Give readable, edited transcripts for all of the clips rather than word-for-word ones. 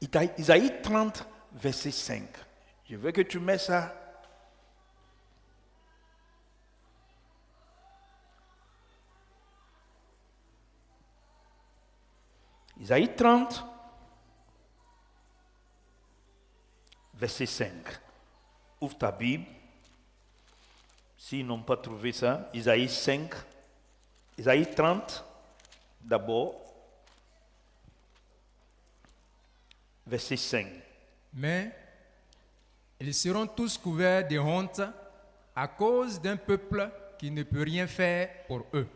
Isaïe 30, verset 5. Je veux que tu mets ça. Isaïe 30, verset 5. Ouvre ta Bible. S'ils n'ont pas trouvé ça, Isaïe 5, Isaïe 30, d'abord, verset 5. Mais ils seront tous couverts de honte à cause d'un peuple qui ne peut rien faire pour eux.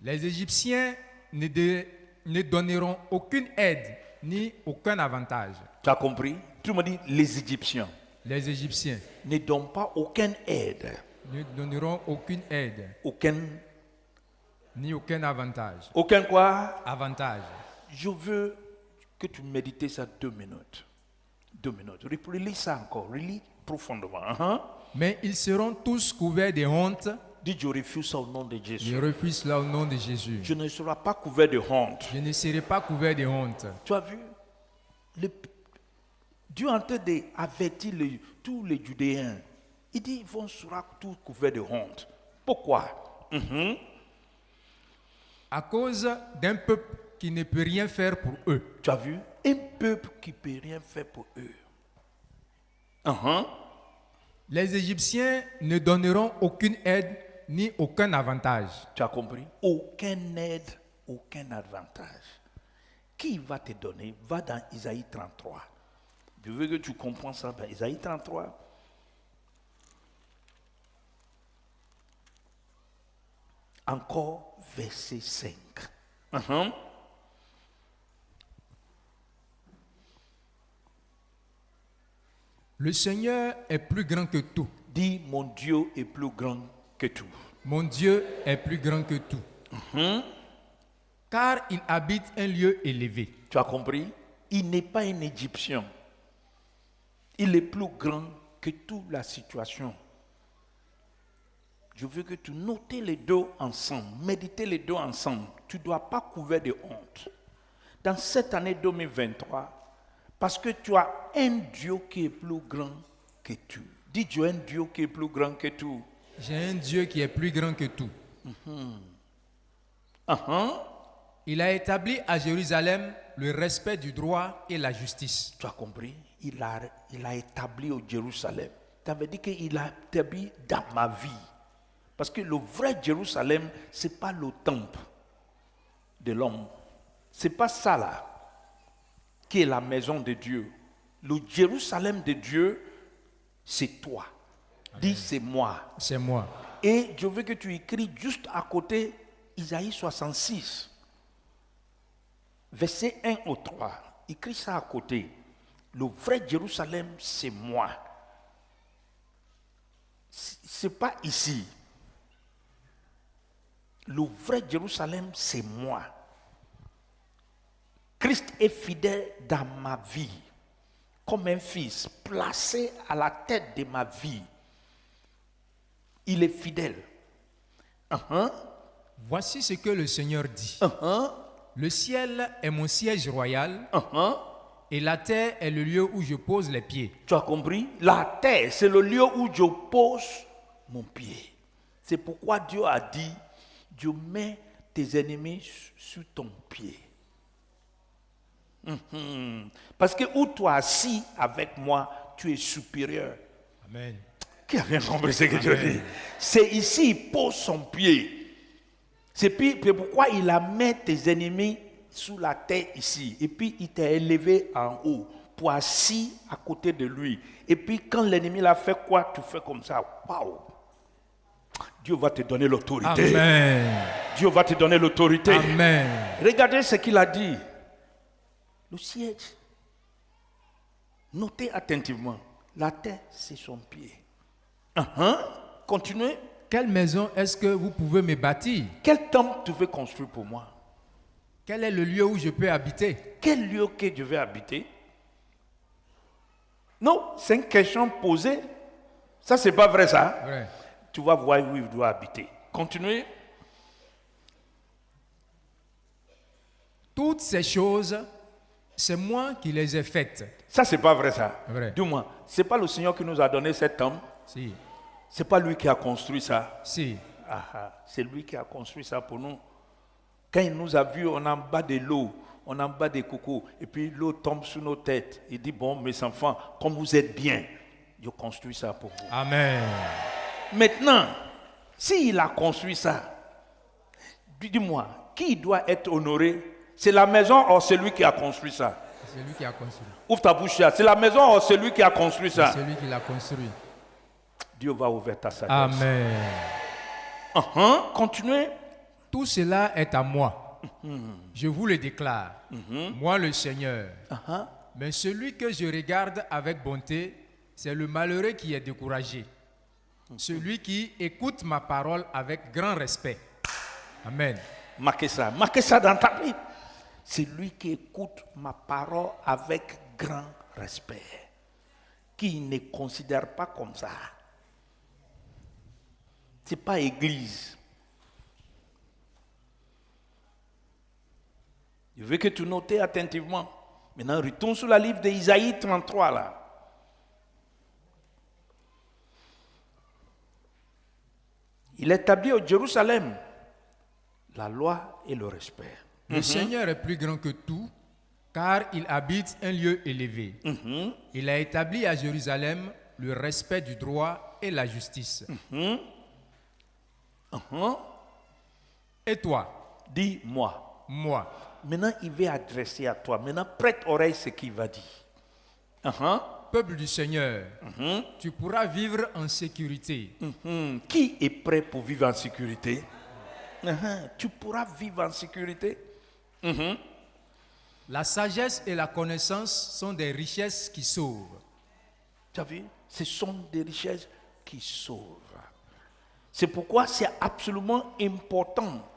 Les Égyptiens ne donneront aucune aide ni aucun avantage. Tu as compris? Tu me dis les Égyptiens Les Égyptiens ne donnent pas aucune aide, ne donneront aucune aide ni aucun avantage. aucun quoi? Avantage. Je veux que tu médites ça 2 minutes. 2 minutes. Relis ça encore. Relis profondément. Mais ils seront tous couverts de honte. Dis, je refuse ça au nom de Jésus. Je refuse cela au nom de Jésus. Je ne serai pas couvert de honte. Je ne serai pas couvert de honte. Tu as vu? Dieu est en train d'avertir tous les Judéens. Il dit, ils vont sera tous couverts de honte. Pourquoi? À cause d'un peuple qui ne peut rien faire pour eux. Tu as vu? Un peuple qui ne peut rien faire pour eux. Les Égyptiens ne donneront aucune aide ni aucun avantage. Tu as compris? Aucune aide, aucun avantage. Qui va te donner? Va dans Isaïe 33. Je veux que tu comprennes ça. Dans Isaïe 33. Encore verset 5. Le Seigneur est plus grand que tout. Dis, mon Dieu est plus grand que tout. Mon Dieu est plus grand que tout. Car il habite un lieu élevé. Tu as compris? Il n'est pas un Égyptien. Il est plus grand que toute la situation. Je veux que tu notes les deux ensemble, méditez les deux ensemble. Tu ne dois pas couvrir de honte. Dans cette année 2023, parce que tu as un Dieu qui est plus grand que tout. Dis, tu as un Dieu qui est plus grand que tout. J'ai un Dieu qui est plus grand que tout. Il a établi à Jérusalem le respect du droit et la justice. Tu as compris? Il a établi au Jérusalem. Ça veut dire qu'il a établi dans ma vie. Parce que le vrai Jérusalem, ce n'est pas le temple de l'homme. Ce n'est pas ça là, qui est la maison de Dieu. Le Jérusalem de Dieu, c'est toi. Amen. Dis, c'est moi. C'est moi. Et je veux que tu écris juste à côté Isaïe 66, verset 1 au 3. Écris ça à côté. Le vrai Jérusalem, c'est moi. Ce n'est pas ici. Le vrai Jérusalem, c'est moi. Christ est fidèle dans ma vie, comme un fils placé à la tête de ma vie. Il est fidèle. Voici ce que le Seigneur dit. Le ciel est mon siège royal et la terre est le lieu où je pose les pieds. Tu as compris? La terre, c'est le lieu où je pose mon pied. C'est pourquoi Dieu a dit, Dieu met tes ennemis sous ton pied. Parce que où tu es assis avec moi, tu es supérieur. Amen. Qui a bien compris ce que Dieu dit? C'est ici, il pose son pied. C'est pourquoi il a mis tes ennemis sous la terre ici. Et puis il t'a élevé en haut pour assis à côté de lui. Et puis quand l'ennemi l'a fait quoi? Tu fais comme ça. Waouh! Dieu va te donner l'autorité. Amen. Dieu va te donner l'autorité. Amen. Regardez ce qu'il a dit. Le siège. Notez attentivement. La terre, c'est son pied. Continuez. Quelle maison est-ce que vous pouvez me bâtir? Quel temple tu veux construire pour moi? Quel est le lieu où je peux habiter? Quel lieu que je vais habiter? Non, c'est une question posée. Ça, c'est pas vrai, ça. Vrai. Tu vas voir où il doit habiter. Continuez. Toutes ces choses c'est moi qui les ai faites. Ça, c'est pas vrai ça. Vrai. Dis-moi, c'est pas le Seigneur qui nous a donné cet homme. Si, C'est pas lui qui a construit ça. si. C'est lui qui a construit ça pour nous. Quand il nous a vus, on est en bas de l'eau, on est en bas des cocos, et puis l'eau tombe sur nos têtes. Il dit, bon, mes enfants, comme vous êtes bien, je construis ça pour vous. Amen. Maintenant, s'il a construit ça, dis-moi, qui doit être honoré? C'est la maison ou c'est lui qui a construit ça? C'est lui qui a construit. Ouvre ta bouche là. C'est la maison ou c'est lui qui a construit ça? C'est lui qui l'a construit. Dieu va ouvrir ta sagesse. Amen. Continuez. Tout cela est à moi. Je vous le déclare. Moi le Seigneur. Mais celui que je regarde avec bonté, c'est le malheureux qui est découragé. Celui qui écoute ma parole avec grand respect. Amen. Marquez ça dans ta vie. C'est lui qui écoute ma parole avec grand respect, qui ne considère pas comme ça. Ce n'est pas église. Je veux que tu notes attentivement. Maintenant, retourne sur la livre d'Isaïe 33 là. Il établit au Jérusalem la loi et le respect. Le Seigneur est plus grand que tout, car il habite un lieu élevé. Il a établi à Jérusalem le respect du droit et la justice. Et toi? Dis-moi. Moi. Maintenant, il va adresser à toi. Maintenant, prête oreille ce qu'il va dire. Peuple du Seigneur, tu pourras vivre en sécurité. Qui est prêt pour vivre en sécurité? Tu pourras vivre en sécurité. La sagesse et la connaissance sont des richesses qui sauvent. Tu as vu? Ce sont des richesses qui sauvent. C'est pourquoi c'est absolument important.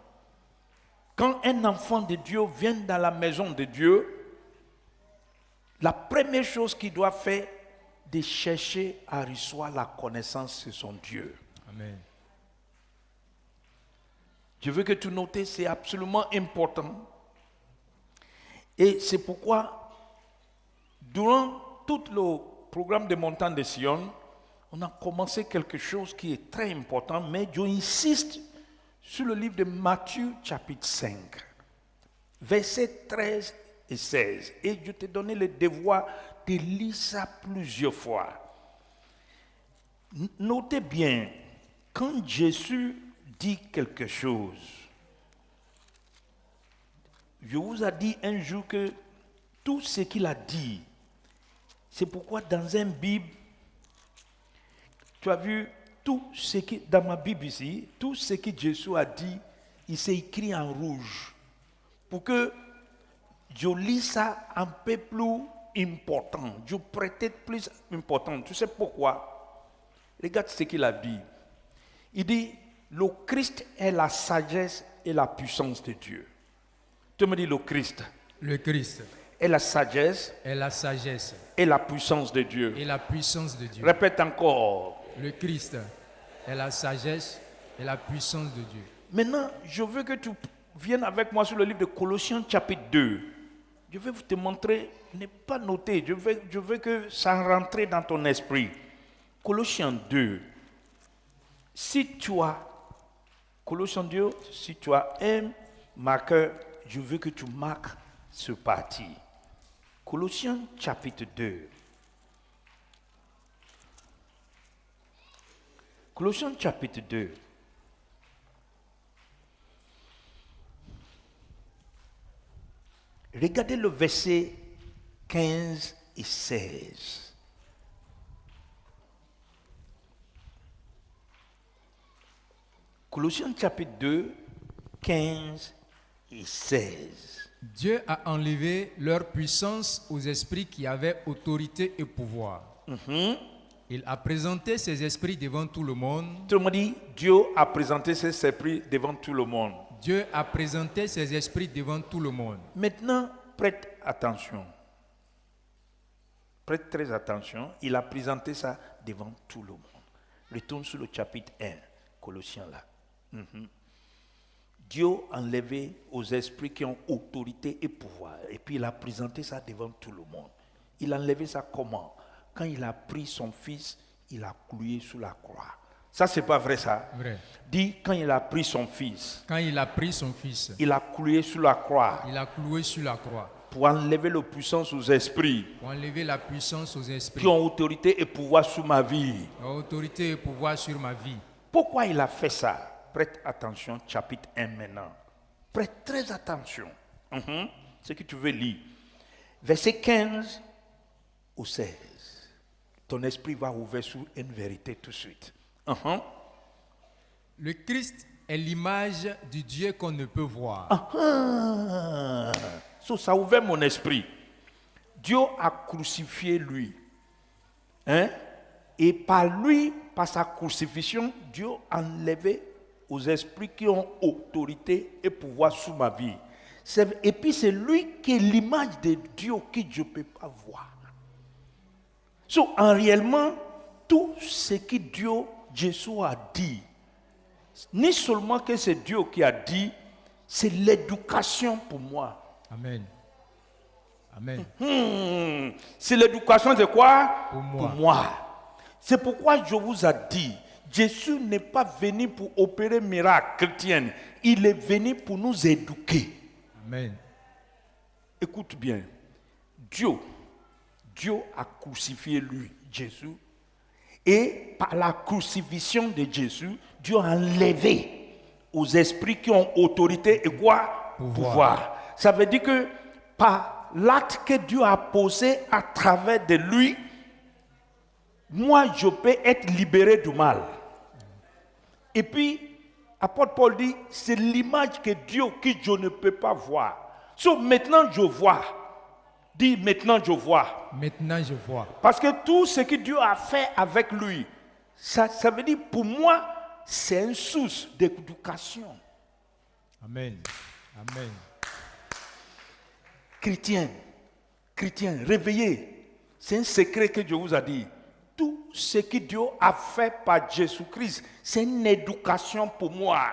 Quand un enfant de Dieu vient dans la maison de Dieu, la première chose qu'il doit faire, c'est de chercher à recevoir la connaissance de son Dieu. Amen. Je veux que tu notes, c'est absolument important. Et c'est pourquoi, durant tout le programme de Montagne de Sion, on a commencé quelque chose qui est très important, mais je insiste sur le livre de Matthieu, chapitre 5, versets 13 et 16. Et je t'ai donné le devoir de lire ça plusieurs fois. Notez bien, quand Jésus dit quelque chose, je vous ai dit un jour que tout ce qu'il a dit, c'est pourquoi dans une Bible, tu as vu tout ce qui, dans ma Bible ici, tout ce que Jésus a dit, il s'est écrit en rouge. Pour que je lis ça un peu plus important, je prête plus important. Tu sais pourquoi? Regarde ce qu'il a dit. Il dit, le Christ est la sagesse et la puissance de Dieu. Tu me dis le Christ. Le Christ est la sagesse. est la sagesse et la puissance de Dieu. et la puissance de Dieu. Répète encore. Le Christ est la sagesse et la puissance de Dieu. Maintenant, je veux que tu viennes avec moi sur le livre de Colossiens chapitre 2. Je vais te montrer, ne pas noter, je veux que ça rentre dans ton esprit. Colossiens 2. Si tu as, Colossiens 2, si tu as un marqueur, je veux que tu marques ce parti. Colossiens chapitre 2. Colossiens chapitre 2. Regardez le verset 15 et 16. Colossiens chapitre 2, 15 et 16. Dieu a enlevé leur puissance aux esprits qui avaient autorité et pouvoir. Il a présenté ces esprits devant tout le monde. Tout le monde dit, Dieu a présenté ses esprits devant tout le monde. Dieu a présenté ses esprits devant tout le monde. Maintenant, prête attention. Prête très attention. Il a présenté ça devant tout le monde. Retourne sur le chapitre 1, Colossiens là. Dieu a enlevé aux esprits qui ont autorité et pouvoir. Et puis il a présenté ça devant tout le monde. Il a enlevé ça comment? Quand il a pris son fils, il a cloué sous la croix. Ça, c'est pas vrai ça? Vrai. Dis, quand il a pris son fils, Quand il a pris son fils, il a cloué sous la croix il a cloué sur la croix pour enlever la puissance aux esprits pour enlever la puissance aux qui esprits, ont autorité et pouvoir sur ma vie. autorité et pouvoir sur ma vie. Pourquoi il a fait ça? Prête attention, chapitre 1 maintenant. Prête très attention. Ce que tu veux lire. Verset 15 au 16. Ton esprit va ouvrir sur une vérité tout de suite. Le Christ est l'image du Dieu qu'on ne peut voir. So, ça a ouvert mon esprit. Dieu a crucifié lui. Et par lui, par sa crucifixion, Dieu a enlevé aux esprits qui ont autorité et pouvoir sur ma vie. Et puis c'est lui qui est l'image de Dieu que je ne peux pas voir. So, en réellement, tout ce que Dieu, Jésus a dit, ni seulement que c'est Dieu qui a dit, c'est l'éducation pour moi. Amen. Amen. C'est l'éducation de quoi? Pour moi. Pour moi. C'est pourquoi je vous ai dit, Jésus n'est pas venu pour opérer miracle chrétien. Il est venu pour nous éduquer. Amen. Écoute bien. Dieu a crucifié lui, Jésus. Et par la crucifixion de Jésus, Dieu a enlevé aux esprits qui ont autorité et quoi? Pouvoir. Ça veut dire que par l'acte que Dieu a posé à travers de lui, moi je peux être libéré du mal. Et puis, apôtre Paul dit, c'est l'image que Dieu que je ne peux pas voir. So, maintenant je vois. Dis, maintenant je vois. Maintenant je vois. Parce que tout ce que Dieu a fait avec lui, ça veut dire pour moi, c'est une source d'éducation. Amen. Amen. Chrétien, réveillez. C'est un secret que Dieu vous a dit. Tout ce que Dieu a fait par Jésus-Christ, c'est une éducation pour moi.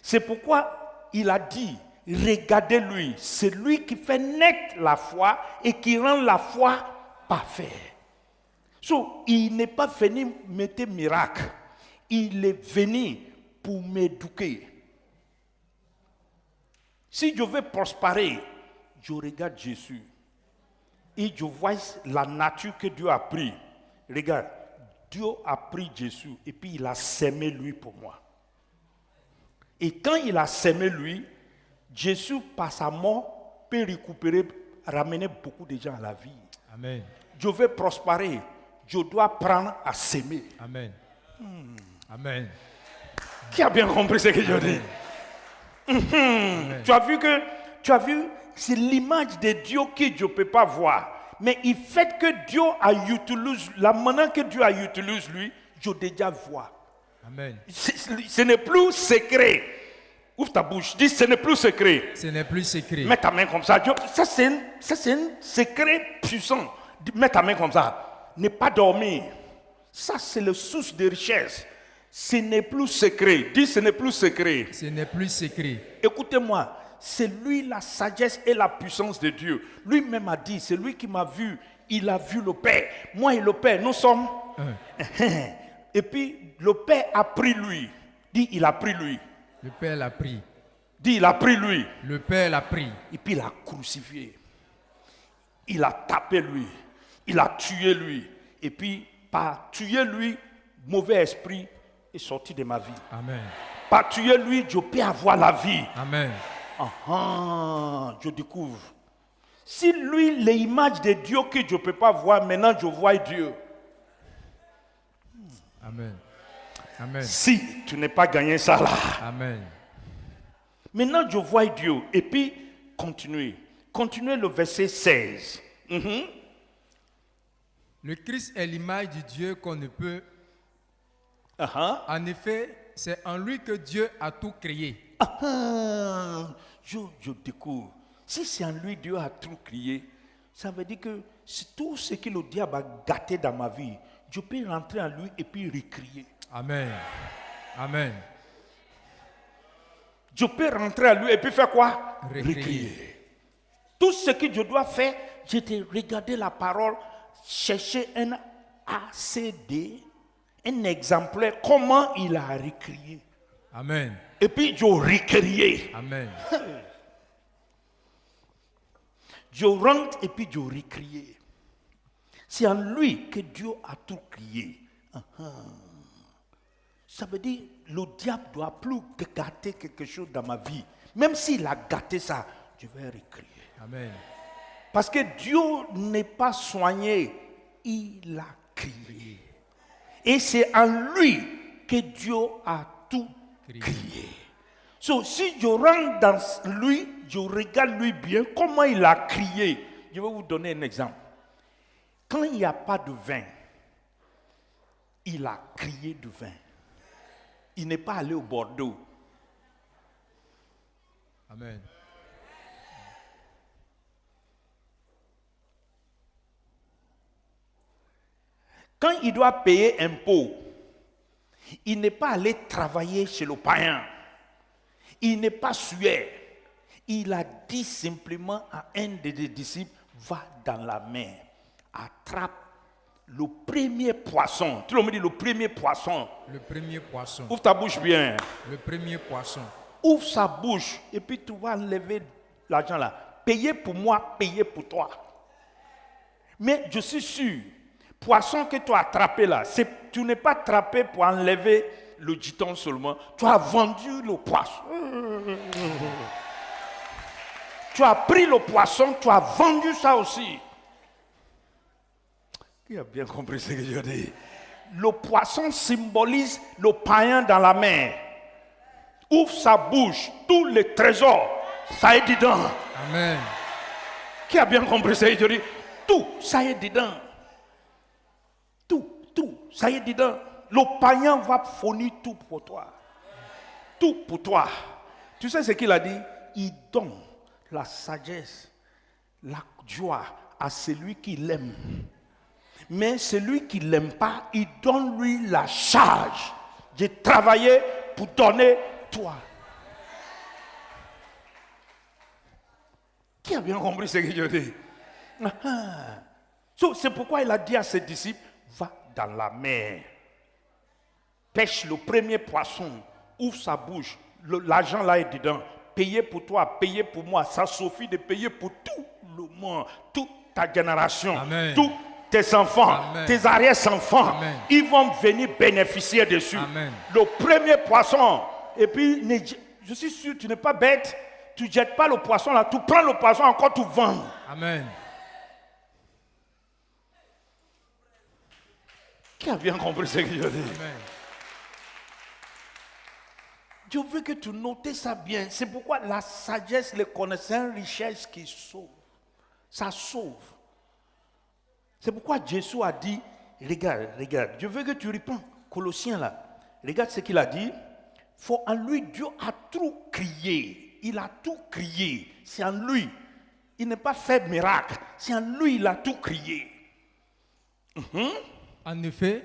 C'est pourquoi il a dit, regardez-lui, c'est lui qui fait naître la foi et qui rend la foi parfaite. So, il n'est pas venu mettre miracle, il est venu pour m'éduquer. Si je veux prospérer, je regarde Jésus et je vois la nature que Dieu a pris. Regarde, Dieu a pris Jésus et puis il a sémé lui pour moi. Et quand il a sémé lui, Jésus, par sa mort, peut récupérer, ramener beaucoup de gens à la vie. Amen. Je veux prospérer, je dois prendre à s'aimer. Amen. Amen. Qui a bien compris ce que je dis? Tu as vu, c'est l'image de Dieu que je ne peux pas voir. Mais il fait que Dieu a utilisé, la manière que Dieu a utilisé lui, je déjà vois. Amen. Ce n'est plus secret. Ouvre ta bouche, dis ce n'est plus secret. Ce n'est plus secret. Mets ta main comme ça. Ça c'est un secret puissant. Mets ta main comme ça. Ne pas dormir. Ça c'est la source de richesse. Ce n'est plus secret. Dis ce n'est plus secret. Ce n'est plus secret. Écoutez-moi. C'est lui la sagesse et la puissance de Dieu. Lui-même a dit, c'est lui qui m'a vu. Il a vu le Père. Moi et le Père, nous sommes. Et puis le Père a pris lui. Dis, il a pris lui. Le Père l'a pris. Dis, il a pris lui. Le Père l'a pris. Et puis il a crucifié. Il a tapé lui. Il a tué lui. Et puis, par tuer lui, mauvais esprit est sorti de ma vie. Amen. Par tuer lui, je peux avoir la vie. Amen. Je découvre. Si lui, l'image de Dieu que je ne peux pas voir, maintenant je vois Dieu. Amen. Amen. Si tu n'es pas gagné ça là. Amen. Maintenant je vois Dieu. Et puis, continuez. Continuez le verset 16. Le Christ est l'image du Dieu qu'on ne peut. En effet, c'est en lui que Dieu a tout créé. Je découvre. Si c'est en lui Dieu a tout créé, ça veut dire que c'est tout ce que le diable a gâté dans ma vie, je peux rentrer en lui et puis recréer. Amen. Amen. Je peux rentrer à lui et puis faire quoi? Récrier. Tout ce que je dois faire, j'étais regarder la parole, chercher un ACD, un exemplaire, comment il a récrié. Amen. Et puis je récrié. Amen. Je rentre et puis je récrié. C'est en lui que Dieu a tout crié. Ça veut dire le diable ne doit plus gâter quelque chose dans ma vie. Même s'il a gâté ça, je vais récrier. Amen. Parce que Dieu n'est pas soigné, il a crié. Et c'est en lui que Dieu a tout crié. So, si je rentre dans lui, je regarde lui bien, comment il a crié. Je vais vous donner un exemple. Quand il n'y a pas de vin, il a crié du vin. Il n'est pas allé au Bordeaux. Amen. Quand il doit payer impôt, il n'est pas allé travailler chez le païen. Il n'est pas sué. Il a dit simplement à un des disciples, va dans la mer, attrape le premier poisson. Tout le monde dit le premier poisson. Le premier poisson. Ouvre ta bouche bien. Le premier poisson. Ouvre sa bouche et puis tu vas enlever l'argent là. Payer pour moi, payer pour toi. Mais je suis sûr, poisson que tu as attrapé là, tu n'es pas attrapé pour enlever le giton seulement. Tu as vendu le poisson. Tu as pris le poisson, tu as vendu ça aussi. Qui a bien compris ce que je dis? Le poisson symbolise le païen dans la mer. Ouvre sa bouche, tous les trésors, ça est dedans. Amen. Qui a bien compris ce que je dis? Tout, ça est dedans. Tout, ça est dedans. Le païen va fournir tout pour toi. Tout pour toi. Tu sais ce qu'il a dit? Il donne la sagesse, la joie à celui qui l'aime. Mais celui qui ne l'aime pas, il donne lui la charge de travailler pour donner toi. Qui a bien compris ce que je dis? C'est pourquoi il a dit à ses disciples, va dans la mer, pêche le premier poisson, ouvre sa bouche, l'argent là est dedans, payez pour toi, payez pour moi, ça suffit de payer pour tout le monde, toute ta génération, tous tes enfants, Amen. Tes arrière-enfants, Amen. Ils vont venir bénéficier dessus. Amen. Le premier poisson, et puis je suis sûr, tu n'es pas bête, tu ne jettes pas le poisson là, tu prends le poisson encore, tu vends. Amen. Qui a bien compris ce que je dis? Amen. Je veux que tu notes ça bien. C'est pourquoi la sagesse, les connaissances, richesse qui sauve. Ça sauve. C'est pourquoi Jésus a dit, regarde, je veux que tu reprends Colossiens là. Regarde ce qu'il a dit. For en lui, Dieu a tout crié. Il a tout crié. C'est en lui. Il n'est pas fait miracle. C'est en lui, il a tout crié. En effet,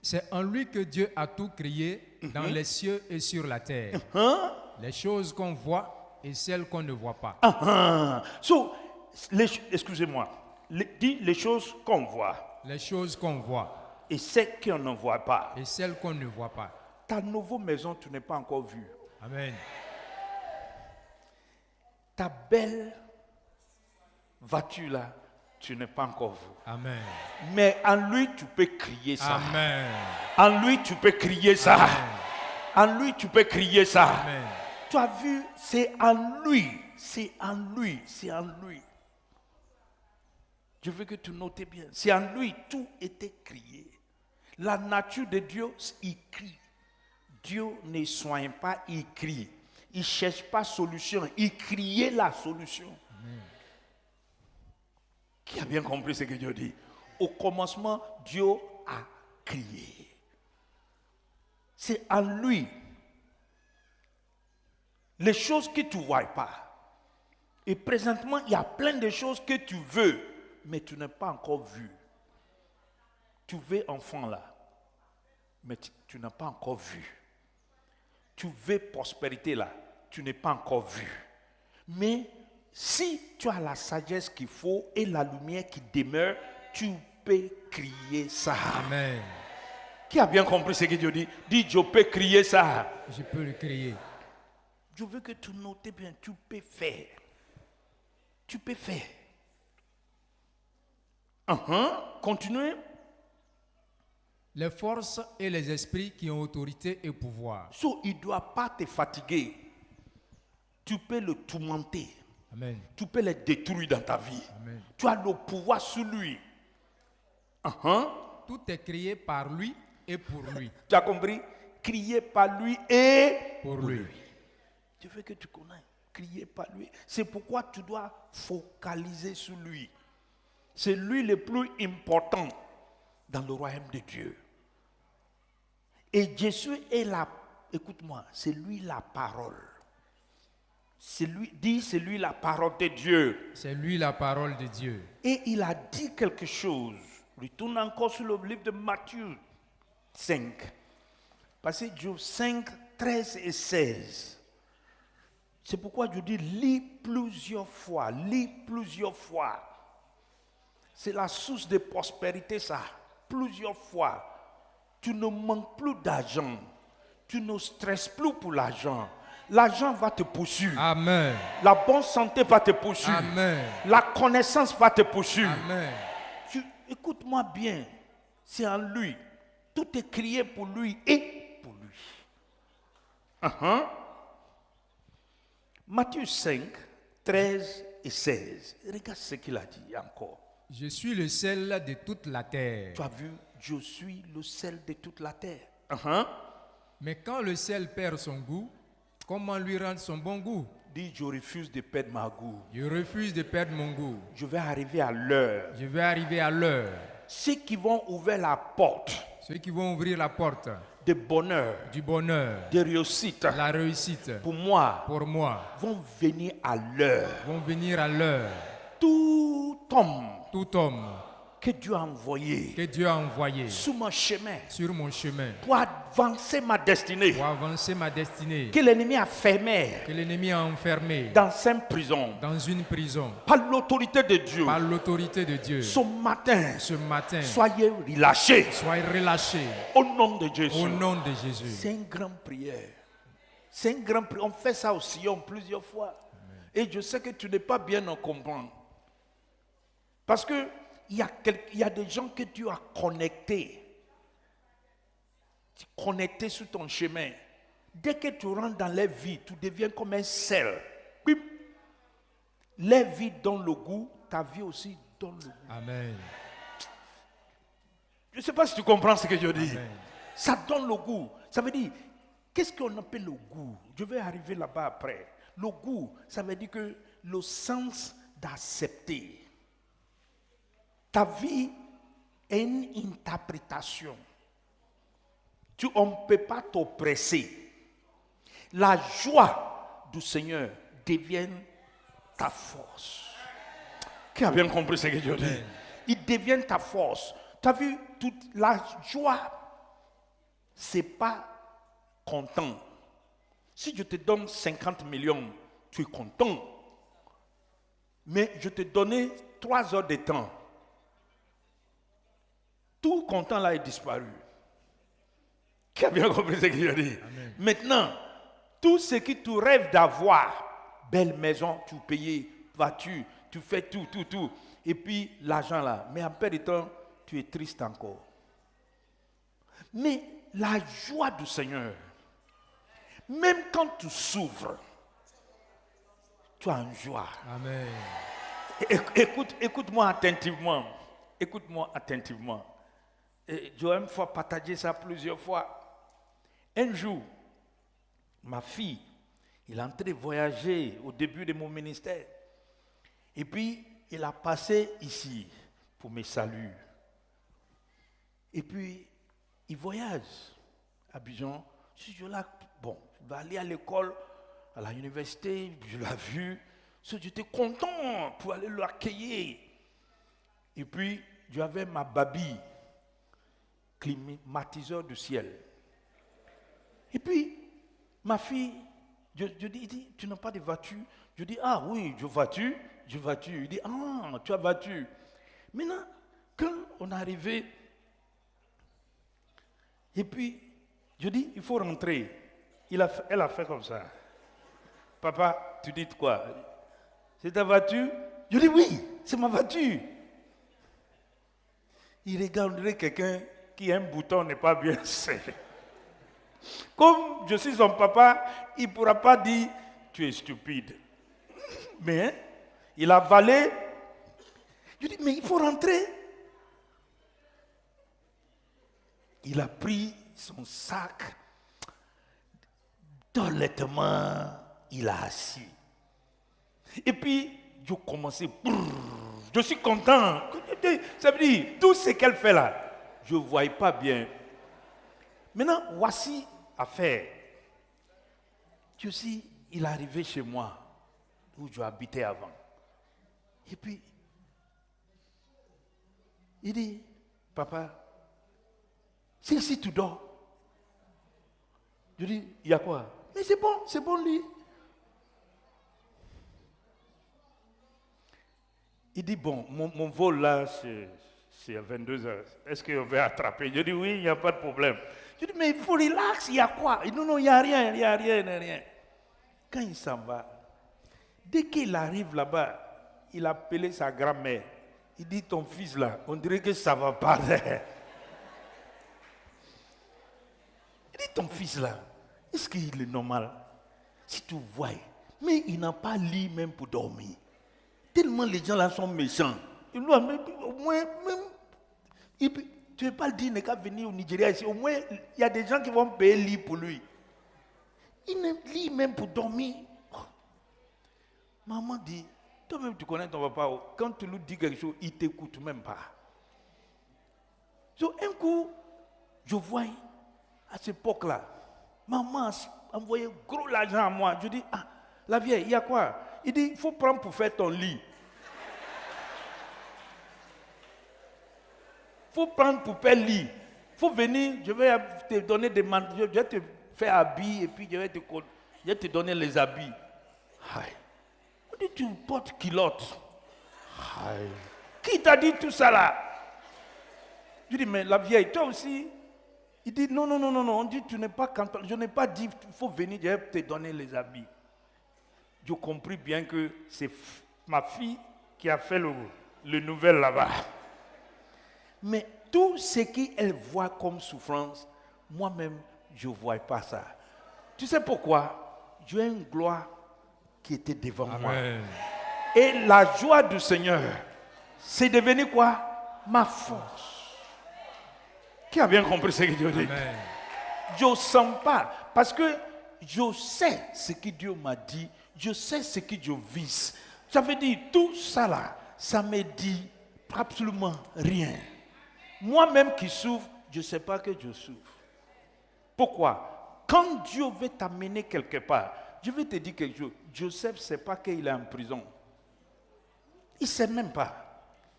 c'est en lui que Dieu a tout créé dans les cieux et sur la terre. Les choses qu'on voit et celles qu'on ne voit pas. Excusez-moi. Dis les choses qu'on voit. Les choses qu'on voit Et celles qu'on ne voit pas. et celles qu'on ne voit pas. Ta nouvelle maison, tu n'es pas encore vue. Amen. Ta belle voiture là, tu n'es pas encore vue. Amen. Mais en lui, tu peux crier ça. Amen. En lui, tu peux crier ça. Amen. En lui, tu peux crier ça. Amen. Tu as vu, c'est en lui. C'est en lui. C'est en lui. Je veux que tu notes bien. C'est en lui, tout était crié. La nature de Dieu, il crie. Dieu ne soigne pas, il crie. Il ne cherche pas solution, il criait la solution. Amen. Qui a bien compris ce que Dieu dit? Au commencement, Dieu a crié. C'est en lui. Les choses que tu ne vois pas. Et présentement, il y a plein de choses que tu veux, mais tu n'as pas encore vu. Tu veux enfant là, mais tu n'as pas encore vu. Tu veux prospérité là, tu n'es pas encore vu. Mais si tu as la sagesse qu'il faut et la lumière qui demeure, tu peux crier ça. Amen. Qui a bien compris ce que Dieu dit? Dis, je peux crier ça. Je peux le crier. Je veux que tu notes bien, tu peux faire. Tu peux faire. Continuez. Les forces et les esprits qui ont autorité et pouvoir. So, il ne doit pas te fatiguer. Tu peux le tourmenter. Amen. Tu peux le détruire dans ta vie. Amen. Tu as le pouvoir sur lui. Tout est créé par lui et pour lui. Tu as compris? Crier par lui et Pour lui. Je veux que tu connaisses. Crier par lui. C'est pourquoi tu dois focaliser sur lui. C'est lui le plus important dans le royaume de Dieu. Et Jésus est la... Écoute-moi, c'est lui la parole. C'est lui la parole de Dieu. C'est lui la parole de Dieu. Et il a dit quelque chose. Retourne encore sur le livre de Matthieu 5. Passez Job 5, 13 et 16. C'est pourquoi je dis lis plusieurs fois. Lis plusieurs fois. C'est la source de prospérité, ça. Plusieurs fois. Tu ne manques plus d'argent. Tu ne stresses plus pour l'argent. L'argent va te poursuivre. Amen. La bonne santé va te poursuivre. Amen. La connaissance va te poursuivre. Amen. Écoute-moi bien. C'est en lui. Tout est crié pour lui et pour lui. Matthieu 5, 13 et 16. Regarde ce qu'il a dit encore. Je suis le sel de toute la terre. Tu as vu, je suis le sel de toute la terre. Mais quand le sel perd son goût, comment lui rendre son bon goût? Dis, je refuse de perdre ma goût. Je refuse de perdre mon goût. Je vais arriver à l'heure. Je vais arriver à l'heure. Ceux qui vont ouvrir la porte Ceux qui vont ouvrir la porte de bonheur, du bonheur, de réussite, la réussite, pour moi, pour moi, vont venir à l'heure. vont venir à l'heure. Tout homme Tout homme que Dieu a envoyé que Dieu a envoyé sur mon chemin sur mon chemin pour avancer ma destinée, pour avancer ma destinée, que l'ennemi a fermé que l'ennemi a enfermé dans une prison, dans une prison, par l'autorité de Dieu, par l'autorité de Dieu, ce matin, ce matin, soyez relâchés soyez relâchés au nom de Jésus. au nom de Jésus. C'est une grande prière. C'est une grande prière. On fait ça au Sion plusieurs fois. Et je sais que tu n'es pas bien en comprendre. Parce que il y a des gens que Dieu a connectés. Connectés sur ton chemin. Dès que tu rentres dans leur vie, tu deviens comme un sel. Bim. Leur vie donne le goût, ta vie aussi donne le goût. Amen. Je ne sais pas si tu comprends ce que je dis. Amen. Ça donne le goût. Ça veut dire, qu'est-ce qu'on appelle le goût? Je vais arriver là-bas après. Le goût, ça veut dire que le sens d'accepter. Ta vie est une interprétation. On ne peut pas t'oppresser. La joie du Seigneur devient ta force. Qui a bien compris ce que je dis? Il devient ta force. Tu as vu, toute la joie, c'est pas content. Si je te donne 50 millions, tu es content. Mais je te donnais 3 heures de temps. Tout content là est disparu. Qui a bien compris ce que je dis? Amen. Maintenant, tout ce que tu rêves d'avoir, belle maison, tu payes, voiture, tu fais tout. Et puis l'argent là, mais en peu de temps, tu es triste encore. Mais la joie du Seigneur, même quand tu souffres, tu as une joie. Amen. Écoute-moi attentivement. Écoute-moi attentivement. J'ai une fois partagé ça plusieurs fois. Un jour, ma fille, il est en train de voyager au début de mon ministère. Et puis, il a passé ici pour me saluer. Et puis, il voyage à Abidjan. Je suis là, bon, il va aller à l'école, à la université, je l'ai vu. J'étais content pour aller l'accueillir. Et puis, j'avais ma babie, climatiseur du ciel. Et puis, ma fille Je dis, il dit, tu n'as pas de voiture? Je dis, ah oui, je voiture. Il dit, ah, tu as voiture. Maintenant, quand on est arrivé, et puis, je dis, il faut rentrer. Elle a fait comme ça. Papa, tu dis quoi? C'est ta voiture? Je dis, oui, c'est ma voiture. Il regarde, on dirait quelqu'un qui a un bouton n'est pas bien serré. Comme je suis son papa, il ne pourra pas dire, tu es stupide. Mais il a avalé. Je dis, mais il faut rentrer. Il a pris son sac. Honnêtement, il a assis. Et puis, je commençais. Je suis content. Ça veut dire, tout ce qu'elle fait là, je ne voyais pas bien. Maintenant, voici affaire. Tu sais, il est arrivé chez moi, où je habitais avant. Et puis, il dit, papa, c'est ici tu dors. Je dis, il y a quoi? Mais c'est bon lit. Il dit, bon, mon vol là, c'est à 22h. Est-ce qu'on va attraper? Je dis, oui, il n'y a pas de problème. Je dis, mais il faut relax, il y a quoi? Il dit, non, il n'y a rien. Quand il s'en va, dès qu'il arrive là-bas, il a appelé sa grand-mère. Il dit, ton fils là, on dirait que ça ne va pas. Il dit, ton fils là, est-ce qu'il est normal? Si tu vois, mais il n'a pas lit même pour dormir. Tellement les gens là sont méchants. Au moins, même, tu ne veux pas le dire, il n'est qu'à venir au Nigeria ici. Au moins, il y a des gens qui vont payer lit pour lui. Il ne lit même pour dormir. Oh. Maman dit, toi-même tu connais ton papa, quand tu lui dis quelque chose, il ne t'écoute même pas. Donc un coup, je vois, à cette époque-là, maman a envoyé gros l'argent à moi. Je dis, ah, la vieille, il y a quoi? Il dit, il faut prendre pour faire ton lit. Il faut prendre pour faire lit. Il faut venir, je vais te donner des manteaux, je vais te faire habiller et puis je vais te donner les habits. Aïe. On dit, tu portes culotte. Aïe. Qui t'a dit tout ça là? Je dis, mais la vieille, toi aussi? Il dit, non. On dit, tu n'es pas canton. Je n'ai pas dit, il faut venir, je vais te donner les habits. Je compris bien que c'est ma fille qui a fait le nouvel là-bas. Mais tout ce qu'elle voit comme souffrance, moi-même, je ne vois pas ça. Tu sais pourquoi? J'ai une gloire qui était devant moi. Et la joie du Seigneur, c'est devenu quoi? Ma force. Qui a bien compris ce que Dieu dit? Je ne sens pas, parce que je sais ce que Dieu m'a dit, je sais ce que je vise. Ça veut dire, tout ça là, ça me dit absolument rien. Moi-même qui souffre, je ne sais pas que je souffre. Pourquoi? Quand Dieu veut t'amener quelque part, je vais te dire quelque chose. Joseph ne sait pas qu'il est en prison. Il ne sait même pas.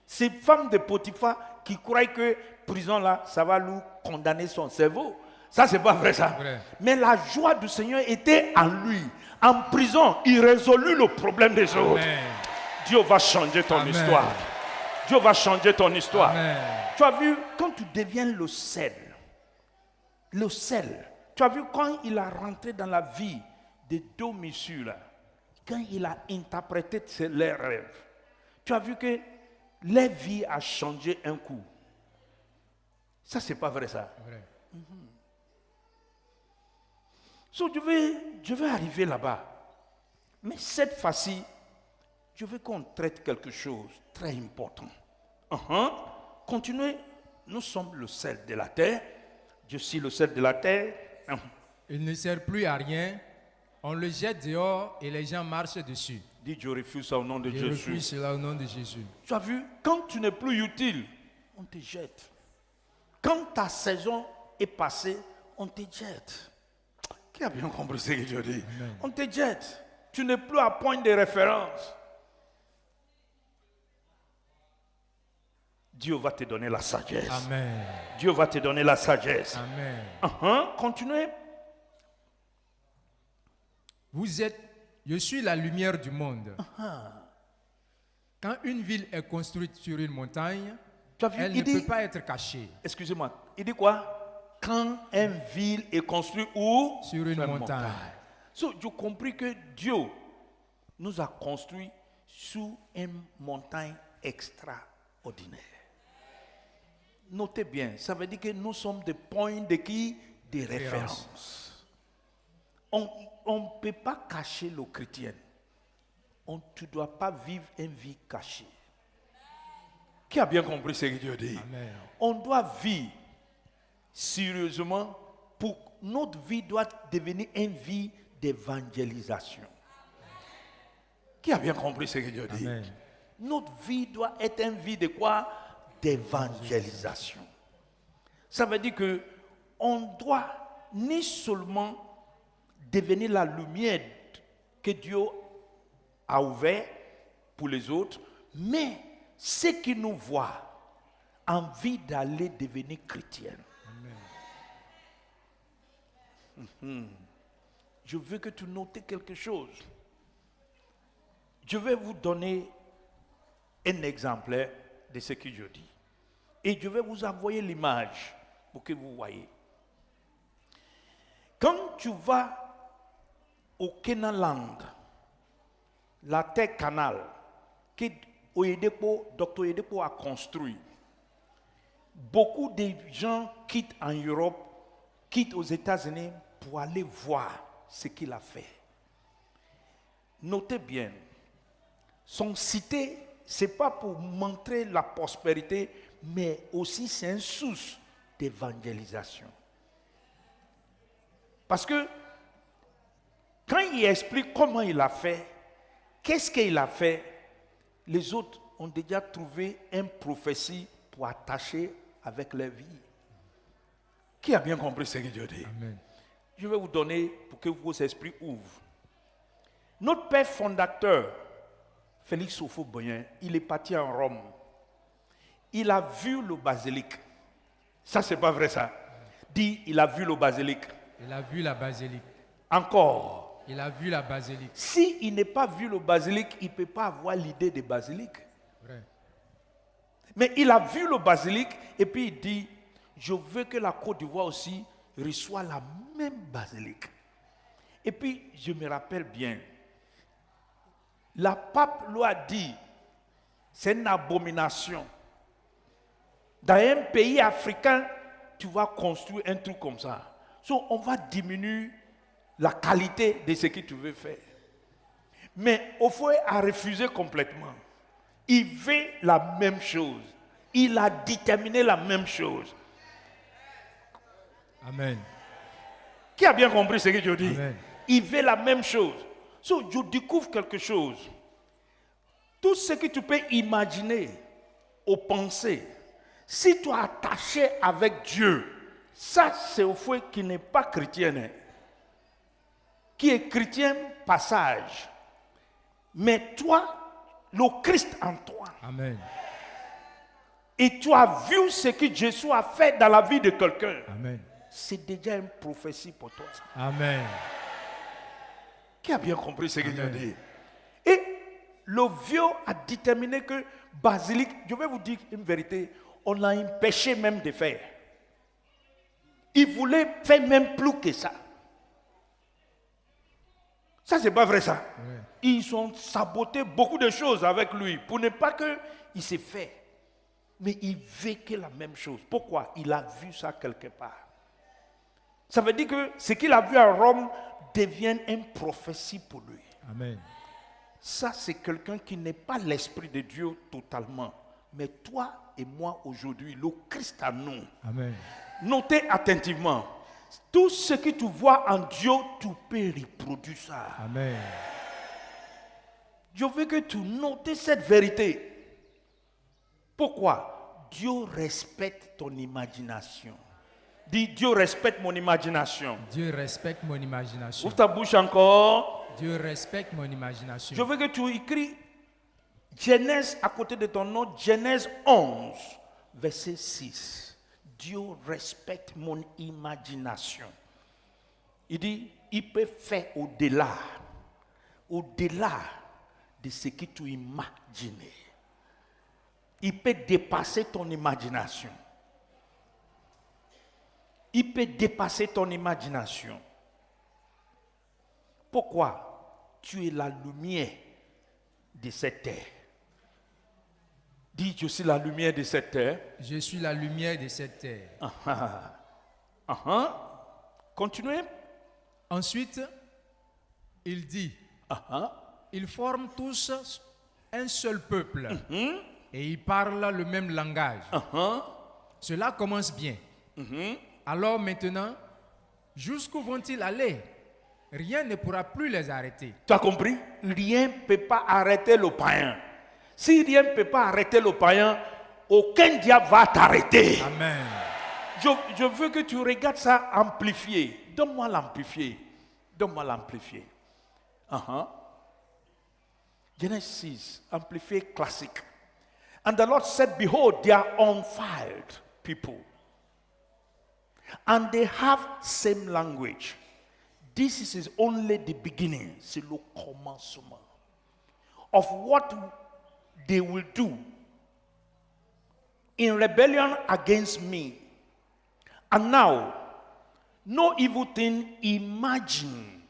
C'est femme de Potiphar qui croit que prison là, ça va lui condamner son cerveau. Ça, c'est pas vrai ça. Vrai. Mais la joie du Seigneur était en lui. En prison, il résolut le problème des autres. Dieu va changer ton histoire. Dieu va changer ton histoire. Tu as vu, quand tu deviens le sel, tu as vu quand il a rentré dans la vie de deux messieurs là, quand il a interprété leurs rêves, tu as vu que leur vie a changé un coup. Ça, c'est pas vrai ça. Vrai. So, je vais arriver là-bas. Mais cette fois-ci, je veux qu'on traite quelque chose de très important. Continuez. Nous sommes le sel de la terre. Je suis le sel de la terre. Il ne sert plus à rien. On le jette dehors et les gens marchent dessus. Dis, je refuse ça au nom de Jésus. Je refuse cela au nom de Jésus. Tu as vu, quand tu n'es plus utile, on te jette. Quand ta saison est passée, on te jette. Qui a bien compris ce que je dis? Amen. On te jette. Tu n'es plus à point de référence. Dieu va te donner la sagesse. Amen. Dieu va te donner la sagesse. Amen. Continuez. Je suis la lumière du monde. Quand une ville est construite sur une montagne, Tu as vu, elle il ne dit- peut pas être cachée Excusez-moi, il dit quoi? Quand une ville est construite où? sur une montagne. So, j'ai compris que Dieu nous a construits sous une montagne extraordinaire. Notez bien, ça veut dire que nous sommes des points de qui? Des références. On ne peut pas cacher le chrétien. Tu ne dois pas vivre une vie cachée. Qui a bien compris ce que Dieu dit? Amen. On doit vivre sérieusement pour notre vie doit devenir une vie d'évangélisation. Qui a bien compris ce que Dieu dit? Amen. Notre vie doit être une vie de quoi? D'évangélisation. Ça veut dire que on doit ni seulement devenir la lumière que Dieu a ouvert pour les autres, mais ceux qui nous voient envie d'aller devenir chrétiens. Je veux que tu notes quelque chose. Je vais vous donner un exemplaire de ce que je dis. Et je vais vous envoyer l'image pour que vous voyez. Quand tu vas au Kenaland, la terre canal, que Dr. Oyedepo a construit, beaucoup de gens quittent en Europe, quittent aux États-Unis pour aller voir ce qu'il a fait. Notez bien, son cité, ce n'est pas pour montrer la prospérité, mais aussi c'est une source d'évangélisation. Parce que quand il explique comment il a fait, qu'est-ce qu'il a fait, les autres ont déjà trouvé une prophétie pour attacher avec leur vie. Qui a bien compris ce que Dieu dit? Amen. Je vais vous donner pour que vos esprits ouvrent. Notre père fondateur, Félix Houphouët-Boigny, il est parti en Rome. Il a vu le basilique. Ça, c'est pas vrai ça. Dit, il a vu le basilique. Il a vu la basilique. Encore. Il a vu la basilique. S'il n'a pas vu le basilique, il ne peut pas avoir l'idée de basilique. Vrai. Mais il a vu le basilique et puis il dit, je veux que la Côte d'Ivoire aussi reçoit la même basilique. Et puis, je me rappelle bien, la pape lui a dit, c'est une abomination. Dans un pays africain, tu vas construire un truc comme ça. Donc, on va diminuer la qualité de ce que tu veux faire. Mais Ofoe a refusé complètement. Il veut la même chose. Il a déterminé la même chose. Amen. Qui a bien compris ce que je dis? Amen. Il veut la même chose. So, je découvre quelque chose. Tout ce que tu peux imaginer ou penser, si tu es attaché avec Dieu, ça c'est au fond qui n'est pas chrétien, hein, qui est chrétien passage. Mais toi, le Christ en toi, Amen. et tu as vu ce que Jésus a fait dans la vie de quelqu'un, Amen. c'est déjà une prophétie pour toi. Ça. Amen. Qui a bien compris ce que je Amen. dis? Et le vieux a déterminé que basilique, je vais vous dire une vérité, on a empêché même de faire. Il voulait faire même plus que ça. Ça, c'est pas vrai ça. Ouais. Ils ont saboté beaucoup de choses avec lui pour ne pas qu'il se fait. Mais il veut que la même chose. Pourquoi? Il a vu ça quelque part. Ça veut dire que ce qu'il a vu à Rome devient une prophétie pour lui. Amen. Ça, c'est quelqu'un qui n'est pas l'Esprit de Dieu totalement. Mais toi et moi aujourd'hui, le Christ à nous. Amen. Notez attentivement. Tout ce que tu vois en Dieu, tu peux reproduire ça. Amen. Je veux que tu notes cette vérité. Pourquoi? Dieu respecte ton imagination. Dis, Dieu respecte mon imagination. Dieu respecte mon imagination. Ouvre ta bouche encore. Dieu respecte mon imagination. Je veux que tu écris Genèse à côté de ton nom, Genèse 11, verset 6. Dieu respecte mon imagination. Il dit, il peut faire au-delà de ce que tu imaginais. Il peut dépasser ton imagination. Il peut dépasser ton imagination. Pourquoi? Tu es la lumière de cette terre. Dis, je suis la lumière de cette terre. Je suis la lumière de cette terre. Continuez. Ensuite, il dit, ils forment tous un seul peuple et ils parlent le même langage. Cela commence bien. Alors maintenant, jusqu'où vont-ils aller? Rien ne pourra plus les arrêter. Tu as compris? Rien ne peut pas arrêter le païen. Si rien ne peut pas arrêter le païen, aucun diable va t'arrêter. Amen. Je veux que tu regardes ça amplifié. Donne-moi l'amplifié. Donne-moi l'amplifié. Genesis 6, amplifié classique. And the Lord said, behold, they are undefiled people. And they have same language. This is only the beginning. C'est le commencement of what they will do in rebellion against me. And now, no evil thing imagine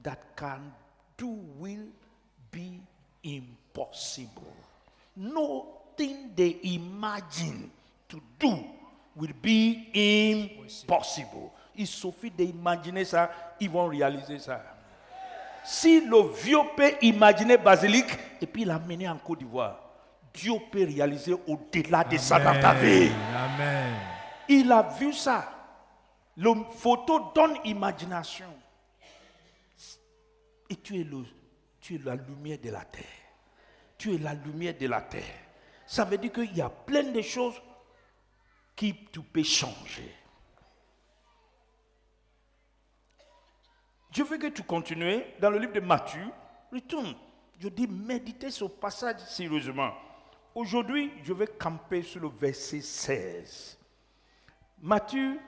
that can do will be impossible. Nothing they imagine to do will be impossible. Il suffit d'imaginer ça, ils vont réaliser ça. Si le vieux peut imaginer basilic et puis l'amener en Côte d'Ivoire, Dieu peut réaliser au-delà de ça dans ta vie. Amen. Il a vu ça. La photo donne imagination. Et tu es la lumière de la terre. Tu es la lumière de la terre. Ça veut dire qu'il y a plein de choses qui tu peux changer. Je veux que tu continues dans le livre de Matthieu. Retourne. Je dis méditez ce passage sérieusement. Aujourd'hui, je vais camper sur le verset 16. Matthieu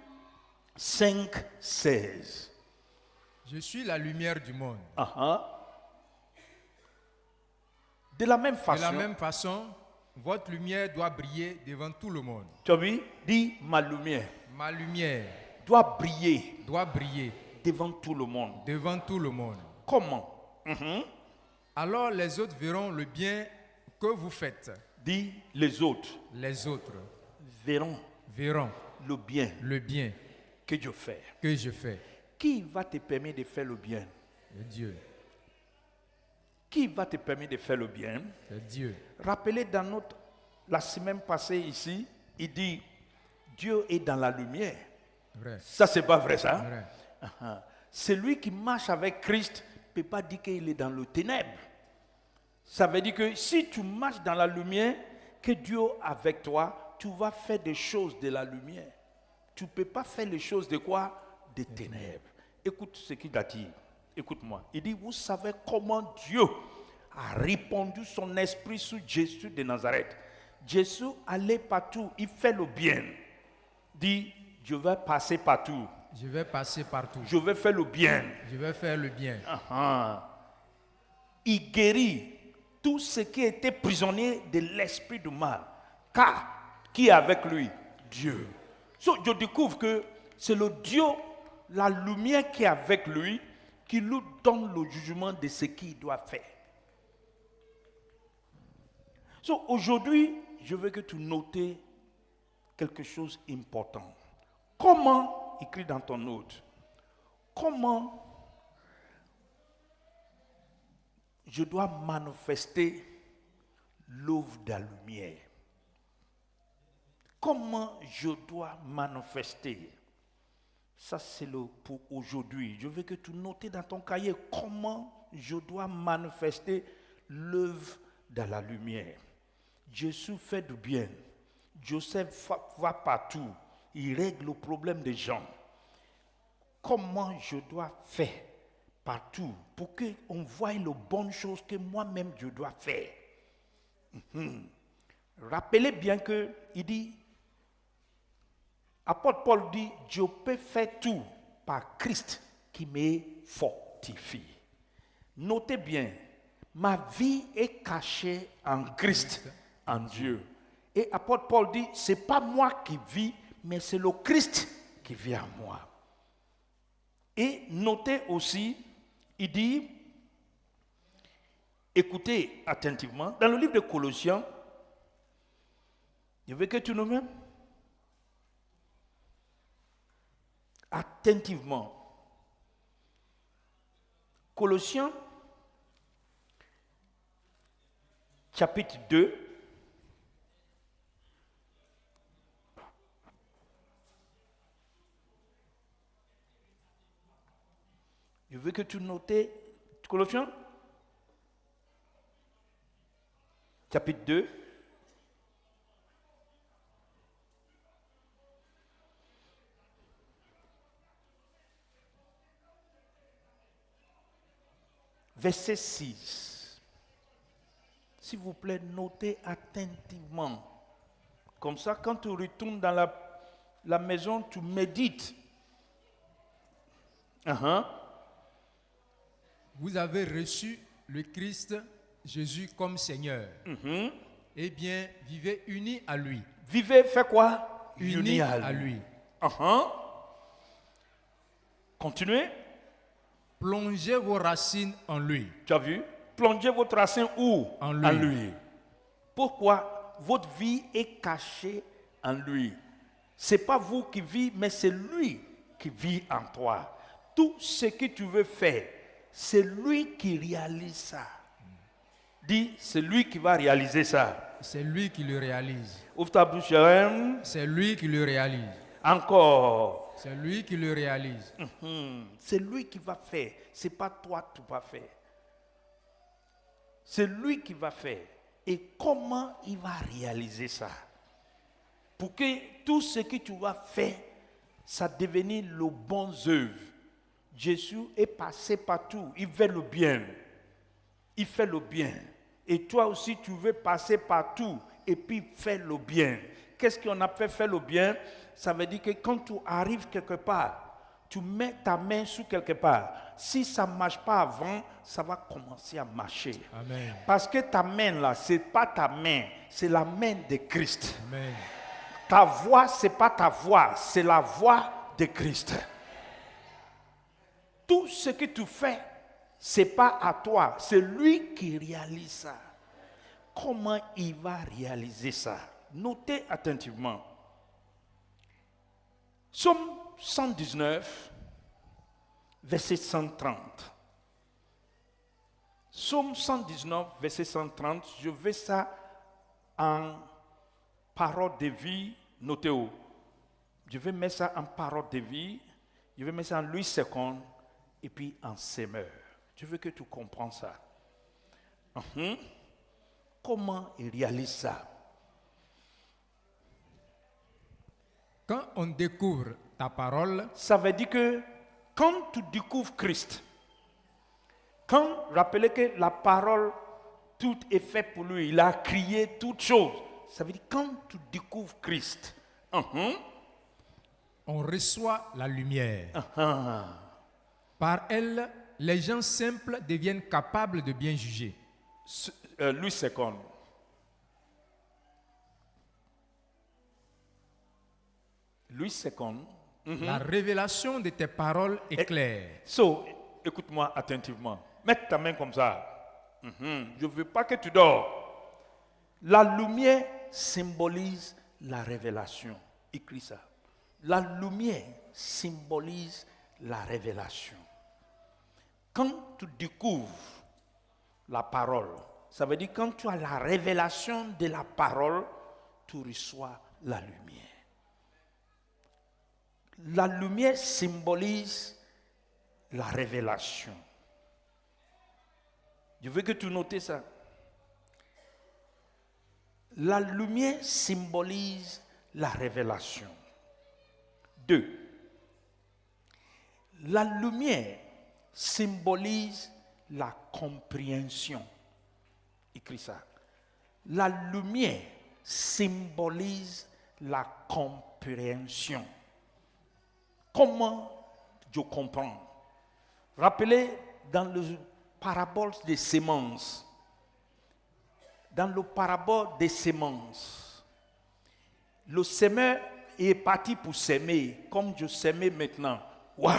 5, 16. Je suis la lumière du monde. De la même De la même façon, votre lumière doit briller devant tout le monde. Tu as vu? Dis ma lumière. Ma lumière Doit briller doit briller devant tout le monde. devant tout le monde. Comment? Alors les autres verront le bien que vous faites. Dis les autres Les autres verront verront le bien le bien que je fais. que je fais. Qui va te permettre de faire le bien? C'est Dieu. Qui va te permettre de faire le bien? C'est Dieu. Rappelez dans la semaine passée ici, il dit Dieu est dans la lumière. Vrai. Ça, c'est pas vrai, ça? Vrai. Celui qui marche avec Christ ne peut pas dire qu'il est dans le ténèbre. Ça veut dire que si tu marches dans la lumière, que Dieu est avec toi, tu vas faire des choses de la lumière. Tu ne peux pas faire les choses de quoi? Des ténèbres. Écoute ce qu'il a dit. Écoute-moi. Il dit, vous savez comment Dieu a répandu son esprit sur Jésus de Nazareth. Jésus allait partout, il fait le bien. Dit, je vais passer partout. Je vais passer partout. Je vais faire le bien. Je vais faire le bien. Il guérit tout ce qui était prisonnier de l'esprit du mal. Car, qui est avec lui? Dieu. So, je découvre que c'est le Dieu, la lumière qui est avec lui, qui lui donne le jugement de ce qu'il doit faire. So, aujourd'hui, je veux que tu notes quelque chose d'important. Comment, écrit dans ton note, comment je dois manifester l'œuvre de la lumière? Comment je dois manifester? Ça, c'est pour aujourd'hui. Je veux que tu notes dans ton cahier comment je dois manifester l'œuvre de la lumière. Jésus fait du bien. Joseph va partout. Il règle le problème des gens. Comment je dois faire partout pour qu'on voie les bonnes choses que moi-même je dois faire? Rappelez bien que il dit, apôtre Paul dit, je peux faire tout par Christ qui me fortifie. Notez bien, ma vie est cachée en Christ, en Dieu. Et apôtre Paul dit, ce n'est pas moi qui vis, mais c'est le Christ qui vit en moi. Et notez aussi, il dit, écoutez attentivement, dans le livre de Colossiens, je veux que tu nous mets attentivement. Colossiens, chapitre 2, je veux que tu notes Colossiens, chapitre 2, verset 6. S'il vous plaît, notez attentivement. Comme ça, quand tu retournes dans la maison, tu médites. Vous avez reçu le Christ Jésus comme Seigneur. Eh bien, vivez unis à lui. Vivez, fait quoi? Unis à lui. Continuez. Plongez vos racines en lui. Tu as vu? Plongez votre racine où? En lui. Pourquoi? Votre vie est cachée en lui. Ce n'est pas vous qui vivez, mais c'est lui qui vit en toi. Tout ce que tu veux faire, c'est lui qui réalise ça. Dis, c'est lui qui va réaliser ça. C'est lui qui le réalise. Ouvre ta bouche. C'est lui qui le réalise. Encore. C'est lui qui le réalise. C'est lui qui va faire. Ce n'est pas toi qui vas faire. C'est lui qui va faire. Et comment il va réaliser ça? Pour que tout ce que tu vas faire, ça devienne le bon œuvre. Jésus est passé partout. Il fait le bien. Il fait le bien. Et toi aussi, tu veux passer partout et puis faire le bien. Qu'est-ce qu'on appelle faire le bien? Ça veut dire que quand tu arrives quelque part, tu mets ta main sur quelque part. Si ça ne marche pas avant, ça va commencer à marcher. Amen. Parce que ta main là, ce n'est pas ta main, c'est la main de Christ. Amen. Ta voix, ce n'est pas ta voix, c'est la voix de Christ. Tout ce que tu fais, ce n'est pas à toi, c'est lui qui réalise ça. Comment il va réaliser ça? Notez attentivement. Psaume 119, verset 130. Psaume 119, verset 130, je veux ça en parole de vie, notez-vous. Je vais mettre ça en parole de vie, je vais mettre ça en Louis II et puis en semeur. Je veux que tu comprennes ça. Comment il réalise ça? Quand on découvre ta parole, Ça veut dire que quand tu découvres Christ, rappelez que la parole, tout est fait pour lui, il a créé toutes choses. Ça veut dire quand tu découvres Christ, on reçoit la lumière. Par elle, les gens simples deviennent capables de bien juger. Louis II. Louis II. La révélation de tes paroles est claire. So, écoute-moi attentivement. Mets ta main comme ça. Je ne veux pas que tu dors. La lumière symbolise la révélation. Écris ça. La lumière symbolise la révélation. Quand tu découvres la parole, ça veut dire quand tu as la révélation de la parole, tu reçois la lumière. La lumière symbolise la révélation. Je veux que tu notes ça. La lumière symbolise la révélation. 2. La lumière symbolise la compréhension. Écris ça. La lumière symbolise la compréhension. Comment je comprends? Rappelez dans le parabole des semences. Dans le parabole des semences, le semeur est parti pour s'aimer, comme je s'aimais maintenant. Wow.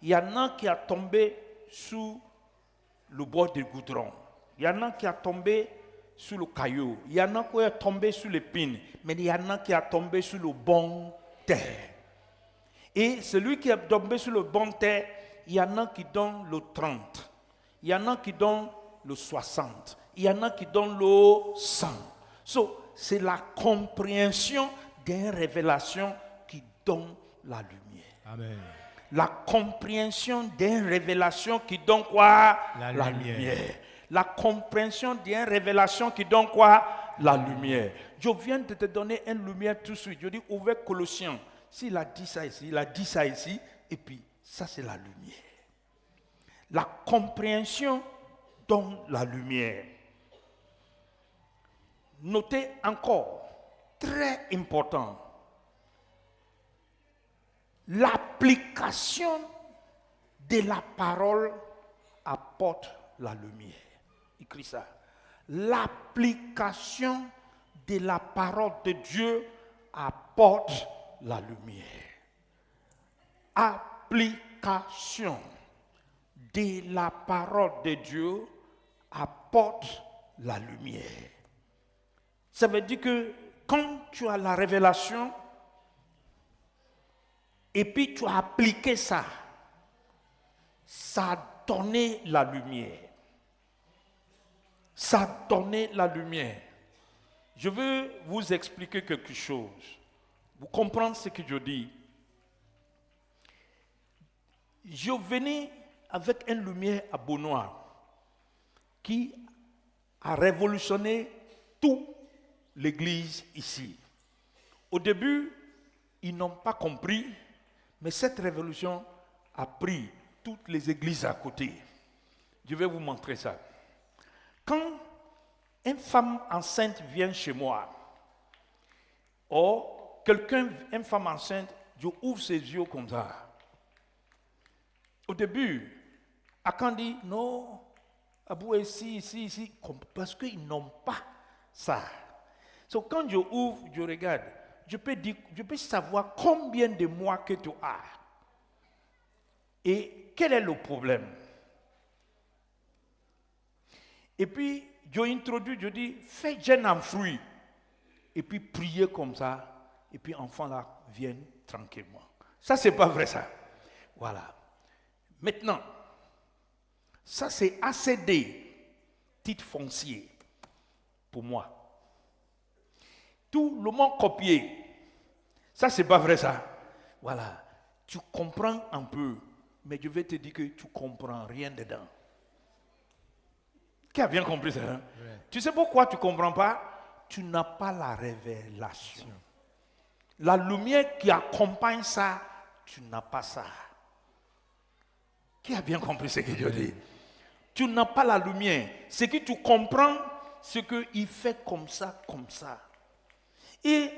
Il y en a qui a tombé sous le bord du goudron. Il y en a qui a tombé sous le caillou. Il y en a qui a tombé sous l'épine. Mais il y en a qui a tombé sous le bon terre. Et celui qui est tombé sur le bon terre, il y en a qui donnent le 30. Il y en a qui donnent le 60. Il y en a qui donnent le 100. C'est la compréhension d'une révélation qui donne la lumière. Amen. La compréhension d'une révélation qui donne quoi? La lumière. La compréhension d'une révélation qui donne quoi? La lumière. Je viens de te donner une lumière tout de suite. Je dis, ouvert Colossiens. S'il a dit ça ici, il a dit ça ici, et puis ça c'est la lumière. La compréhension donne la lumière. Notez encore, très important, l'application de la parole apporte la lumière. Écris ça. L'application de la parole de Dieu apporte la lumière. Application de la parole de Dieu apporte la lumière. Ça veut dire que quand tu as la révélation et puis tu as appliqué ça, ça a donné la lumière. Ça a donné la lumière. Je veux vous expliquer quelque chose. Vous comprenez ce que je dis. Je venais avec une lumière à Benoît qui a révolutionné toute l'église ici. Au début, ils n'ont pas compris, mais cette révolution a pris toutes les églises à côté. Je vais vous montrer ça. Quand une femme enceinte vient chez moi, ou une femme enceinte, je ouvre ses yeux comme ça. Au début, Akan dit non, Abou ici, parce qu'ils n'ont pas ça. Donc quand je ouvre, je regarde, je peux savoir combien de mois que tu as. Et quel est le problème? Et puis, je introduis, je dis, fais jeûne en fruits. Et puis, priez comme ça. Et puis, enfants là viennent tranquillement. Ça, c'est pas vrai, ça. Voilà. Maintenant, ça, c'est ACD, titre foncier, pour moi. Tout le monde copié. Ça, c'est pas vrai, ça. Voilà. Tu comprends un peu, mais je vais te dire que tu comprends rien dedans. Qui a bien compris ça? Hein? Ouais. Tu sais pourquoi tu ne comprends pas? Tu n'as pas la révélation. La lumière qui accompagne ça, tu n'as pas ça. Qui a bien compris ce que je dis? Tu n'as pas la lumière. Ce que tu comprends, c'est qu'il fait comme ça, comme ça. Et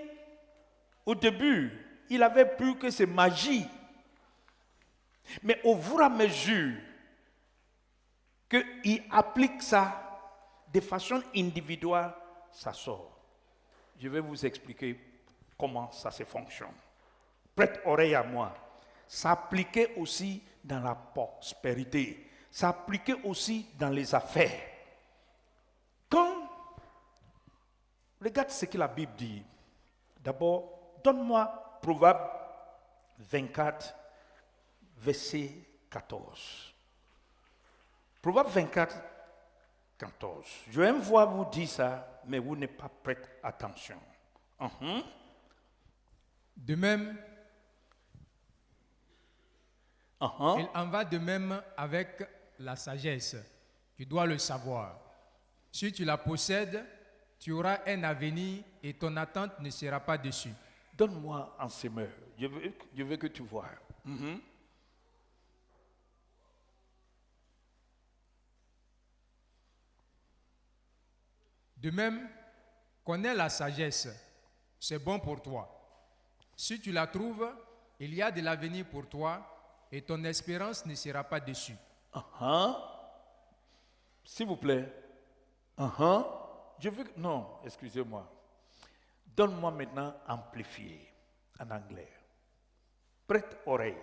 au début, il avait plus que c'est magie. Mais au fur et à mesure qu'il applique ça de façon individuelle, ça sort. Je vais vous expliquer comment ça se fonctionne. Prête oreille à moi. Ça appliquait aussi dans la prospérité. Ça appliquait aussi dans les affaires. Regarde ce que la Bible dit. D'abord, donne-moi Proverbe 24, verset 14. Proverbe 24, 14. Je vais voir vous dire ça, mais vous n'êtes pas prête. Attention. De même, il en va de même avec la sagesse. Tu dois le savoir. Si tu la possèdes, tu auras un avenir et ton attente ne sera pas dessus. Donne-moi un semeur. Je veux que tu vois. De même, connais la sagesse, c'est bon pour toi. Si tu la trouves, il y a de l'avenir pour toi et ton espérance ne sera pas déçue. S'il vous plaît. Je veux... Non, excusez-moi. Donne-moi maintenant amplifié en anglais. Prête oreille.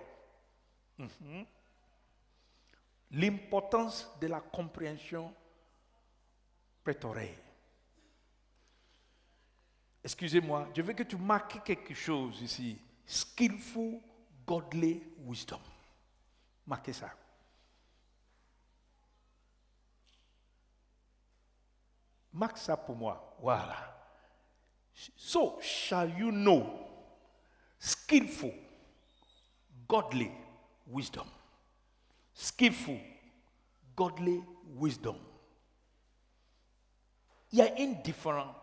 L'importance de la compréhension. Prête oreille. Excusez-moi, je veux que tu marques quelque chose ici. Skillful, godly wisdom. Marquez ça. Marque ça pour moi. Voilà. So shall you know skillful, godly wisdom. Skillful, godly wisdom. Il y a une différence.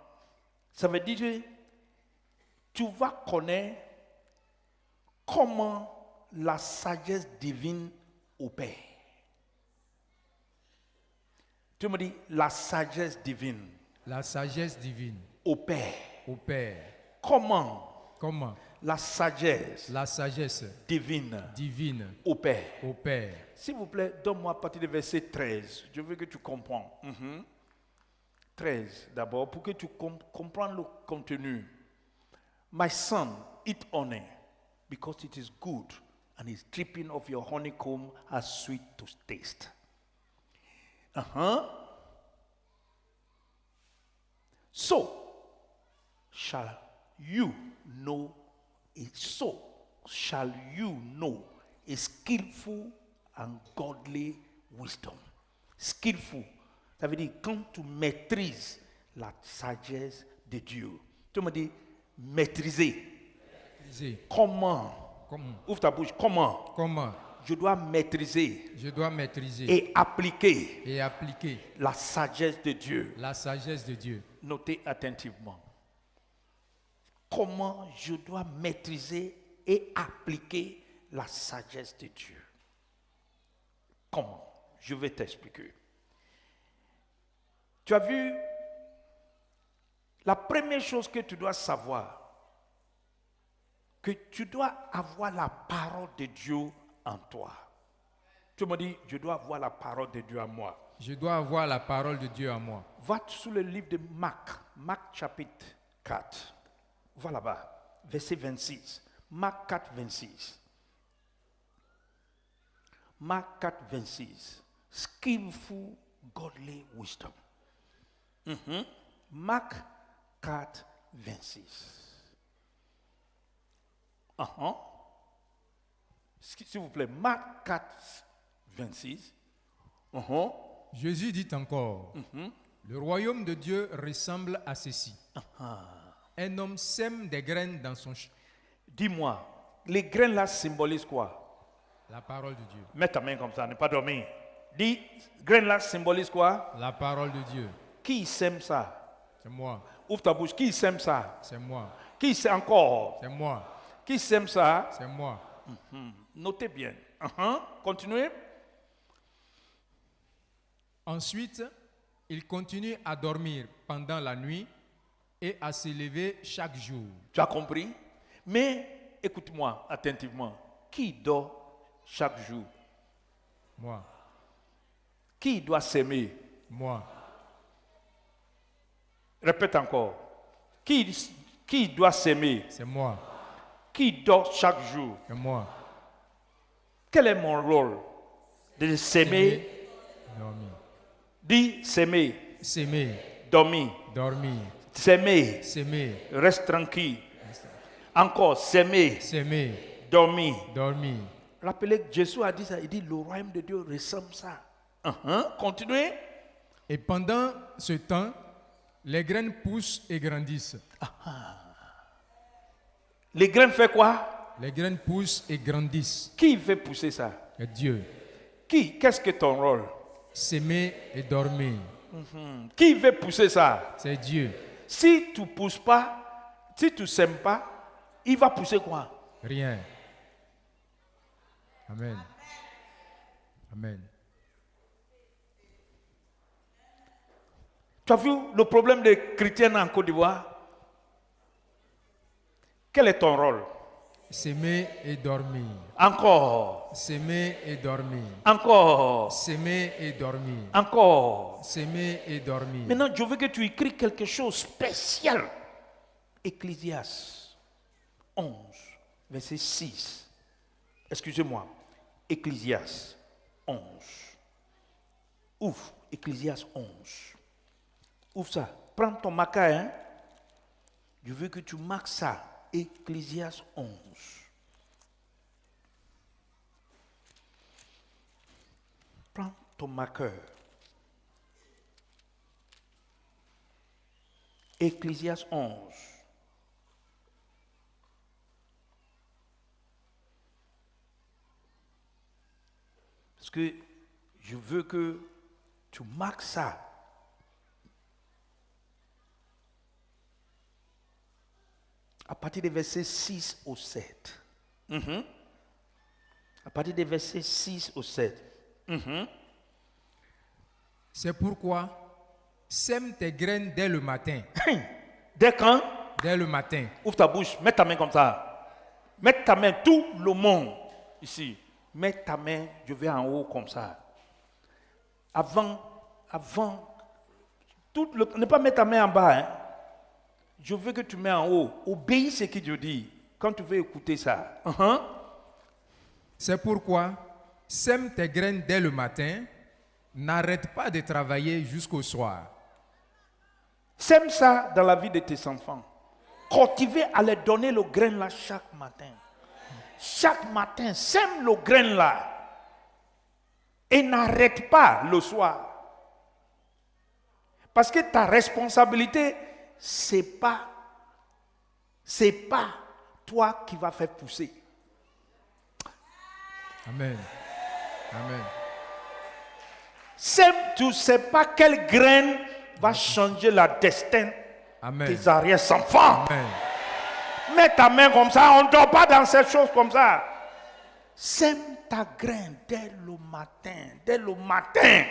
Ça veut dire que tu vas connaître comment la sagesse divine opère. Tu me dis la sagesse divine. La sagesse divine Opère. opère. Comment La sagesse divine opère. S'il vous plaît, donne-moi à partir du verset 13. Je veux que tu comprends. 13 d'abord, pour que tu comprennes le contenu. My son, eat honey, because it is good, and its dripping of your honeycomb are sweet to taste. So shall you know a skillful and godly wisdom. Skillful, ça veut dire quand tu maîtrises la sagesse de Dieu. Tu me dis maîtriser. Comment? Ouvre ta bouche. Comment? Je dois maîtriser et appliquer la sagesse de Dieu. Notez attentivement. Comment je dois maîtriser et appliquer la sagesse de Dieu? Comment? Je vais t'expliquer. Tu as vu, la première chose que tu dois savoir, que tu dois avoir la parole de Dieu en toi. Tu me dis, je dois avoir la parole de Dieu en moi. Je dois avoir la parole de Dieu en moi. Va sous le livre de Marc, Marc chapitre 4. Va là-bas, verset 26. Marc 4, 26. Marc 4, 26. Skillful, godly wisdom. Marc 4, 26. S'il vous plaît, Marc 4, 26. Jésus dit encore, le royaume de Dieu ressemble à ceci. Un homme sème des graines dans son champ. Dis-moi, les graines là symbolisent quoi? La parole de Dieu. Mets ta main comme ça, ne pas dormir. Dis, graines là symbolisent quoi? La parole de Dieu. Qui sème ça? C'est moi. Ouvre ta bouche, qui sème ça? C'est moi. Qui sème encore? C'est moi. Qui sème ça? C'est moi. Notez bien. Continuez. Ensuite, il continue à dormir pendant la nuit et à se lever chaque jour. Tu as compris? Mais écoute-moi attentivement. Qui dort chaque jour? Moi. Qui doit s'aimer? Moi. Répète encore. Qui doit s'aimer? C'est moi. Qui dort chaque jour? C'est moi. Quel est mon rôle? De s'aimer. Dormir. Dis s'aimer. S'aimer. Dormir. Dormir. S'aimer. S'aimer. Reste tranquille. Encore s'aimer. S'aimer. Dormir. Dormir. Rappelez que Jésus a dit ça. Il dit le royaume de Dieu ressemble ça. Continuez. Et pendant ce temps, les graines poussent et grandissent. Les graines fait quoi? Les graines poussent et grandissent. Qui fait pousser ça? C'est Dieu. Qu'est-ce que ton rôle? S'aimer et dormir. Qui fait pousser ça? C'est Dieu. Si tu ne pousses pas, si tu ne sèmes pas, il va pousser quoi? Rien. Amen. Amen. Tu as vu le problème des chrétiens en Côte d'Ivoire? Quel est ton rôle? S'aimer et dormir. Encore. S'aimer et dormir. Encore. S'aimer et dormir. Encore. S'aimer et dormir. Maintenant, je veux que tu écris quelque chose de spécial. Ecclésias 11, verset 6. Excusez-moi. Ecclésias 11. Ouvre Ecclésias 11. Ouvre ça. Prends ton marqueur. Hein? Je veux que tu marques ça. Ecclésias 11. Prends ton marqueur. Ecclésias 11. Parce que je veux que tu marques ça. À partir des versets 6 au 7. À partir des versets 6 au 7. C'est pourquoi sème tes graines dès le matin. Dès quand? Dès le matin. Ouvre ta bouche, mets ta main comme ça. Mets ta main, tout le monde ici. Mets ta main, je vais en haut comme ça. Avant, ne pas mettre ta main en bas. Hein. Je veux que tu mets en haut. Obéis ce que je dis quand tu veux écouter ça. C'est pourquoi sème tes graines dès le matin. N'arrête pas de travailler jusqu'au soir. Sème ça dans la vie de tes enfants. Cultiver à leur donner le grain là chaque matin. Chaque matin, sème le grain là. Et n'arrête pas le soir. Parce que ta responsabilité, c'est pas toi qui vas faire pousser. Amen. Amen. Sème, tu ne sais pas quelle graine va changer la destin des arrière-enfants. Mets ta main comme ça, on ne dort pas dans ces choses comme ça. Sème ta graine dès le matin.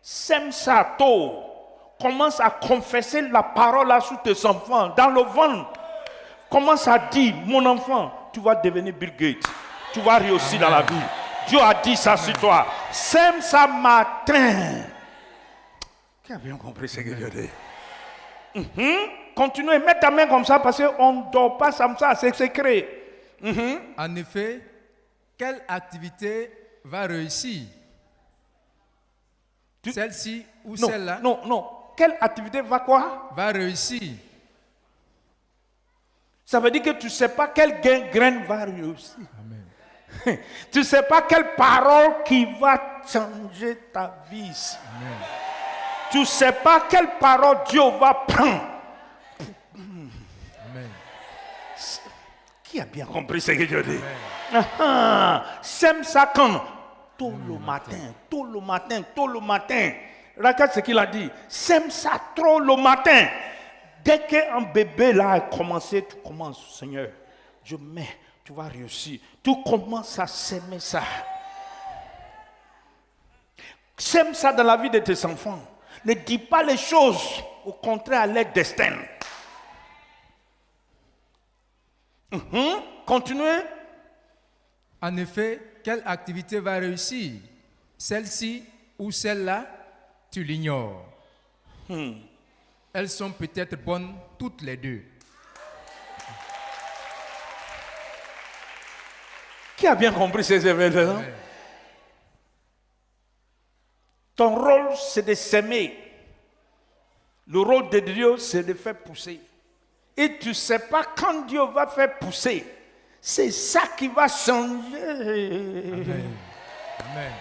Sème ça tôt. Commence à confesser la parole là sur tes enfants, dans le ventre. Commence à dire, mon enfant, tu vas devenir Bill Gates. Tu vas réussir dans la vie. Dieu a dit ça sur toi. Sème ça matin. Qui a bien compris ce que je dis? Continuez, mets ta main comme ça parce qu'on ne dort pas comme ça, c'est secret. En effet, quelle activité va réussir? Celle-ci ou celle-là? Non. Quelle activité va quoi? Va réussir. Ça veut dire que tu ne sais pas quelle graine va réussir. Amen. Tu ne sais pas quelle parole qui va changer ta vie. Amen. Tu ne sais pas quelle parole Dieu va prendre. Amen. Qui a bien compris ce que je dis? Sème ça quand? Tôt le matin. Regarde ce qu'il a dit. Sème ça trop le matin. Dès qu'un bébé là a commencé, tu commences, Seigneur, je mets, tu vas réussir. Tu commences à s'aimer ça. Sème ça dans la vie de tes enfants. Ne dis pas les choses au contraire à leur destin. Continuez. En effet, quelle activité va réussir? Celle-ci ou celle-là, tu l'ignores. Elles sont peut-être bonnes toutes les deux. Qui a bien compris ces événements? Ton rôle, c'est de s'aimer. Le rôle de Dieu, c'est de faire pousser. Et tu ne sais pas quand Dieu va faire pousser. C'est ça qui va changer. Amen. Amen.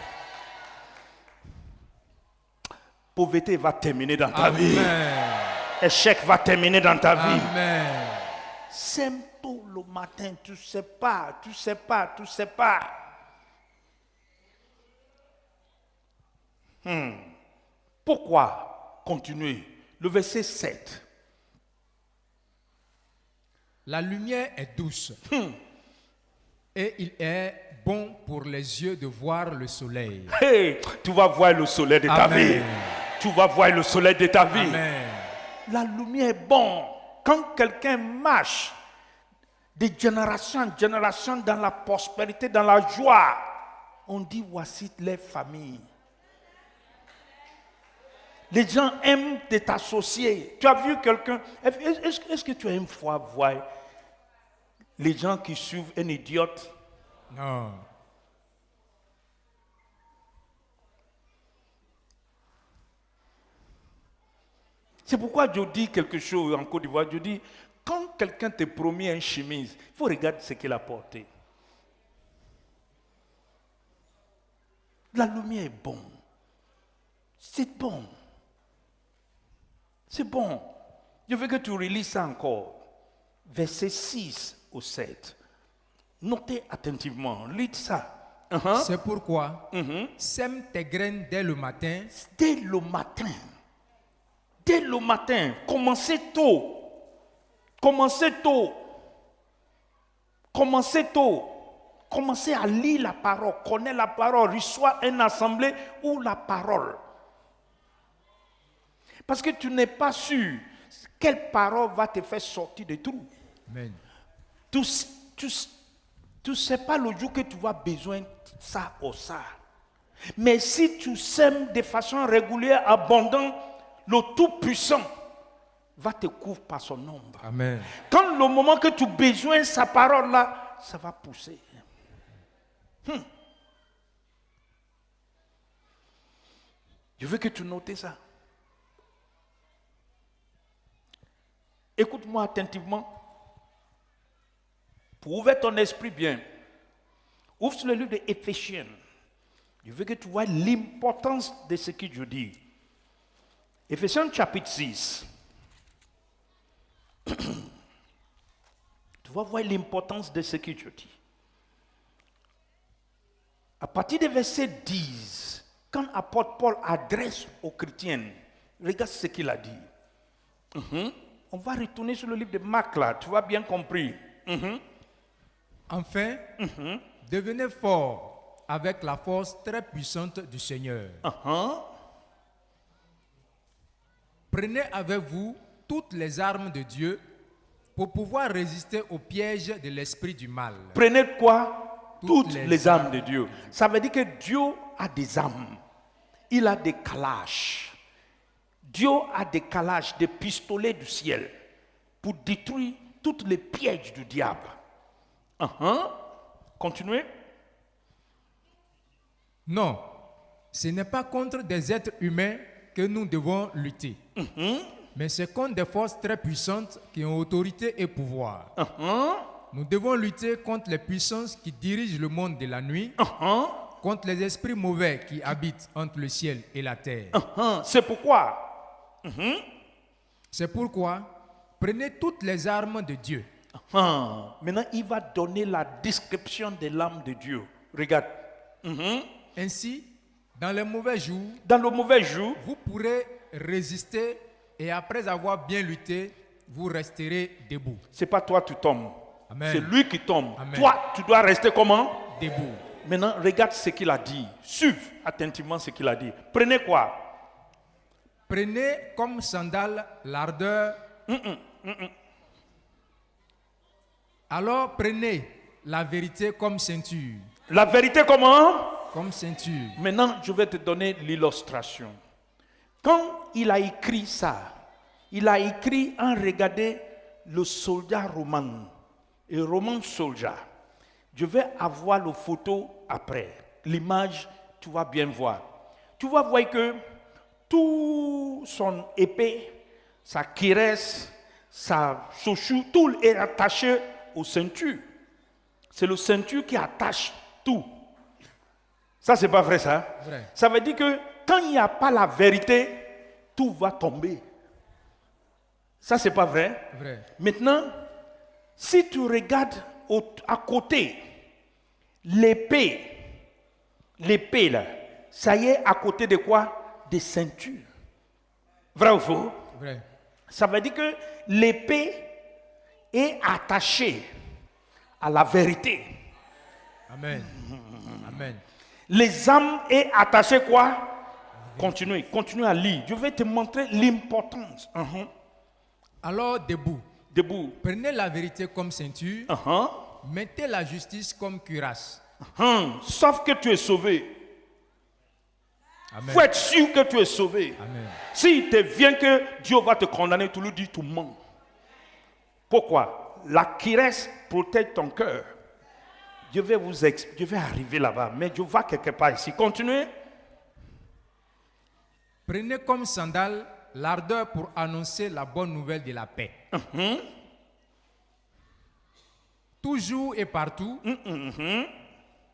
Pauvreté va terminer dans ta Amen. vie. Échec va terminer dans ta vie. Amen. Sème tôt le matin, tu sais pas. Pourquoi? Continuez. Le verset 7. La lumière est douce. Et il est bon pour les yeux de voir le soleil. Hey, tu vas voir le soleil de ta vie. Tu vas voir le soleil de ta vie. Amen. La lumière est bonne. Quand quelqu'un marche de génération en génération dans la prospérité, dans la joie. On dit voici les familles. Les gens aiment de t'associer. Tu as vu quelqu'un, est-ce que tu as une fois vu les gens qui suivent un idiote? Non. C'est pourquoi je dis quelque chose en Côte d'Ivoire. Je dis, quand quelqu'un te promet une chemise, il faut regarder ce qu'il a porté. La lumière est bonne. C'est bon. C'est bon. Je veux que tu relises ça encore. Verset 6 au 7. Notez attentivement. Lis ça. C'est pourquoi sème tes graines dès le matin. Dès le matin. Dès le matin. Commencez tôt. Commencez tôt. Commencez tôt. Commencez à lire la parole. Connais la parole. Reçois une assemblée ou la parole. Parce que tu n'es pas sûr quelle parole va te faire sortir de trou. Amen. Tu ne sais pas le jour que tu vas besoin de ça ou ça. Mais si tu sèmes de façon régulière, abondante, le Tout-Puissant va te couvrir par son ombre. Amen. Quand le moment que tu as besoin de sa parole là, ça va pousser. Je veux que tu notes ça. Écoute-moi attentivement. Pour ouvrir ton esprit bien, ouvre sur le livre d'Éphésiens. Je veux que tu vois l'importance de ce que je dis. Éphésiens chapitre 6. Tu vas voir l'importance de ce que je dis. À partir du verset 10, quand l'apôtre Paul adresse aux chrétiens, regarde ce qu'il a dit. On va retourner sur le livre de Marc là, tu vas bien compris. Enfin, devenez forts avec la force très puissante du Seigneur. Prenez avec vous toutes les armes de Dieu pour pouvoir résister au piège de l'esprit du mal. Prenez quoi? Toutes les armes de Dieu. Ça veut dire que Dieu a des armes. Il a des calages. Dieu a des calages, des pistolets du ciel pour détruire tous les pièges du diable. Continuez. Non, ce n'est pas contre des êtres humains que nous devons lutter, mais c'est contre des forces très puissantes qui ont autorité et pouvoir. Nous devons lutter contre les puissances qui dirigent le monde de la nuit, contre les esprits mauvais qui habitent entre le ciel et la terre. C'est pourquoi. C'est pourquoi, prenez toutes les armes de Dieu. Maintenant, il va donner la description de l'âme de Dieu. Regarde. Ainsi, dans les mauvais jours, vous pourrez résister et après avoir bien lutté, vous resterez debout. C'est pas toi qui tombes. Amen. C'est lui qui tombe. Amen. Toi, tu dois rester comment? Debout. Maintenant, regarde ce qu'il a dit. Suive attentivement ce qu'il a dit. Prenez quoi? Prenez comme sandale l'ardeur. Alors prenez la vérité comme ceinture. La vérité comment? Comme ceinture. Maintenant, je vais te donner l'illustration. Quand il a écrit ça, il a écrit en regardant le soldat romain. Et Roman soldat. Je vais avoir la photo après. L'image, tu vas bien voir. Tu vas voir que tout son épée, sa cuirasse, sa chaussure, tout est attaché aux ceintures. C'est le ceinture qui attache tout. Ça, c'est pas vrai, ça? Vrai. Ça veut dire que quand il n'y a pas la vérité, tout va tomber. Ça, c'est pas vrai? Vrai. Maintenant, si tu regardes à côté, l'épée là, ça y est à côté de quoi? Des ceintures. Vrai ou faux? Vrai. Ça veut dire que l'épée est attachée à la vérité. Amen. Amen. Les âmes est attachées quoi? Continue à lire. Je vais te montrer l'importance. Alors debout, Debout. Prenez la vérité comme ceinture, Uh-huh. mettez la justice comme cuirasse. Sauf que tu es sauvé. Amen. Il faut être sûr que tu es sauvé. Amen. S'il te vient que Dieu va te condamner, tu lui dis tout mens. Pourquoi? La cuirasse protège ton cœur. Je vais arriver là-bas, mais je vois quelque part ici. Continuez. Prenez comme sandale l'ardeur pour annoncer la bonne nouvelle de la paix. Toujours et partout,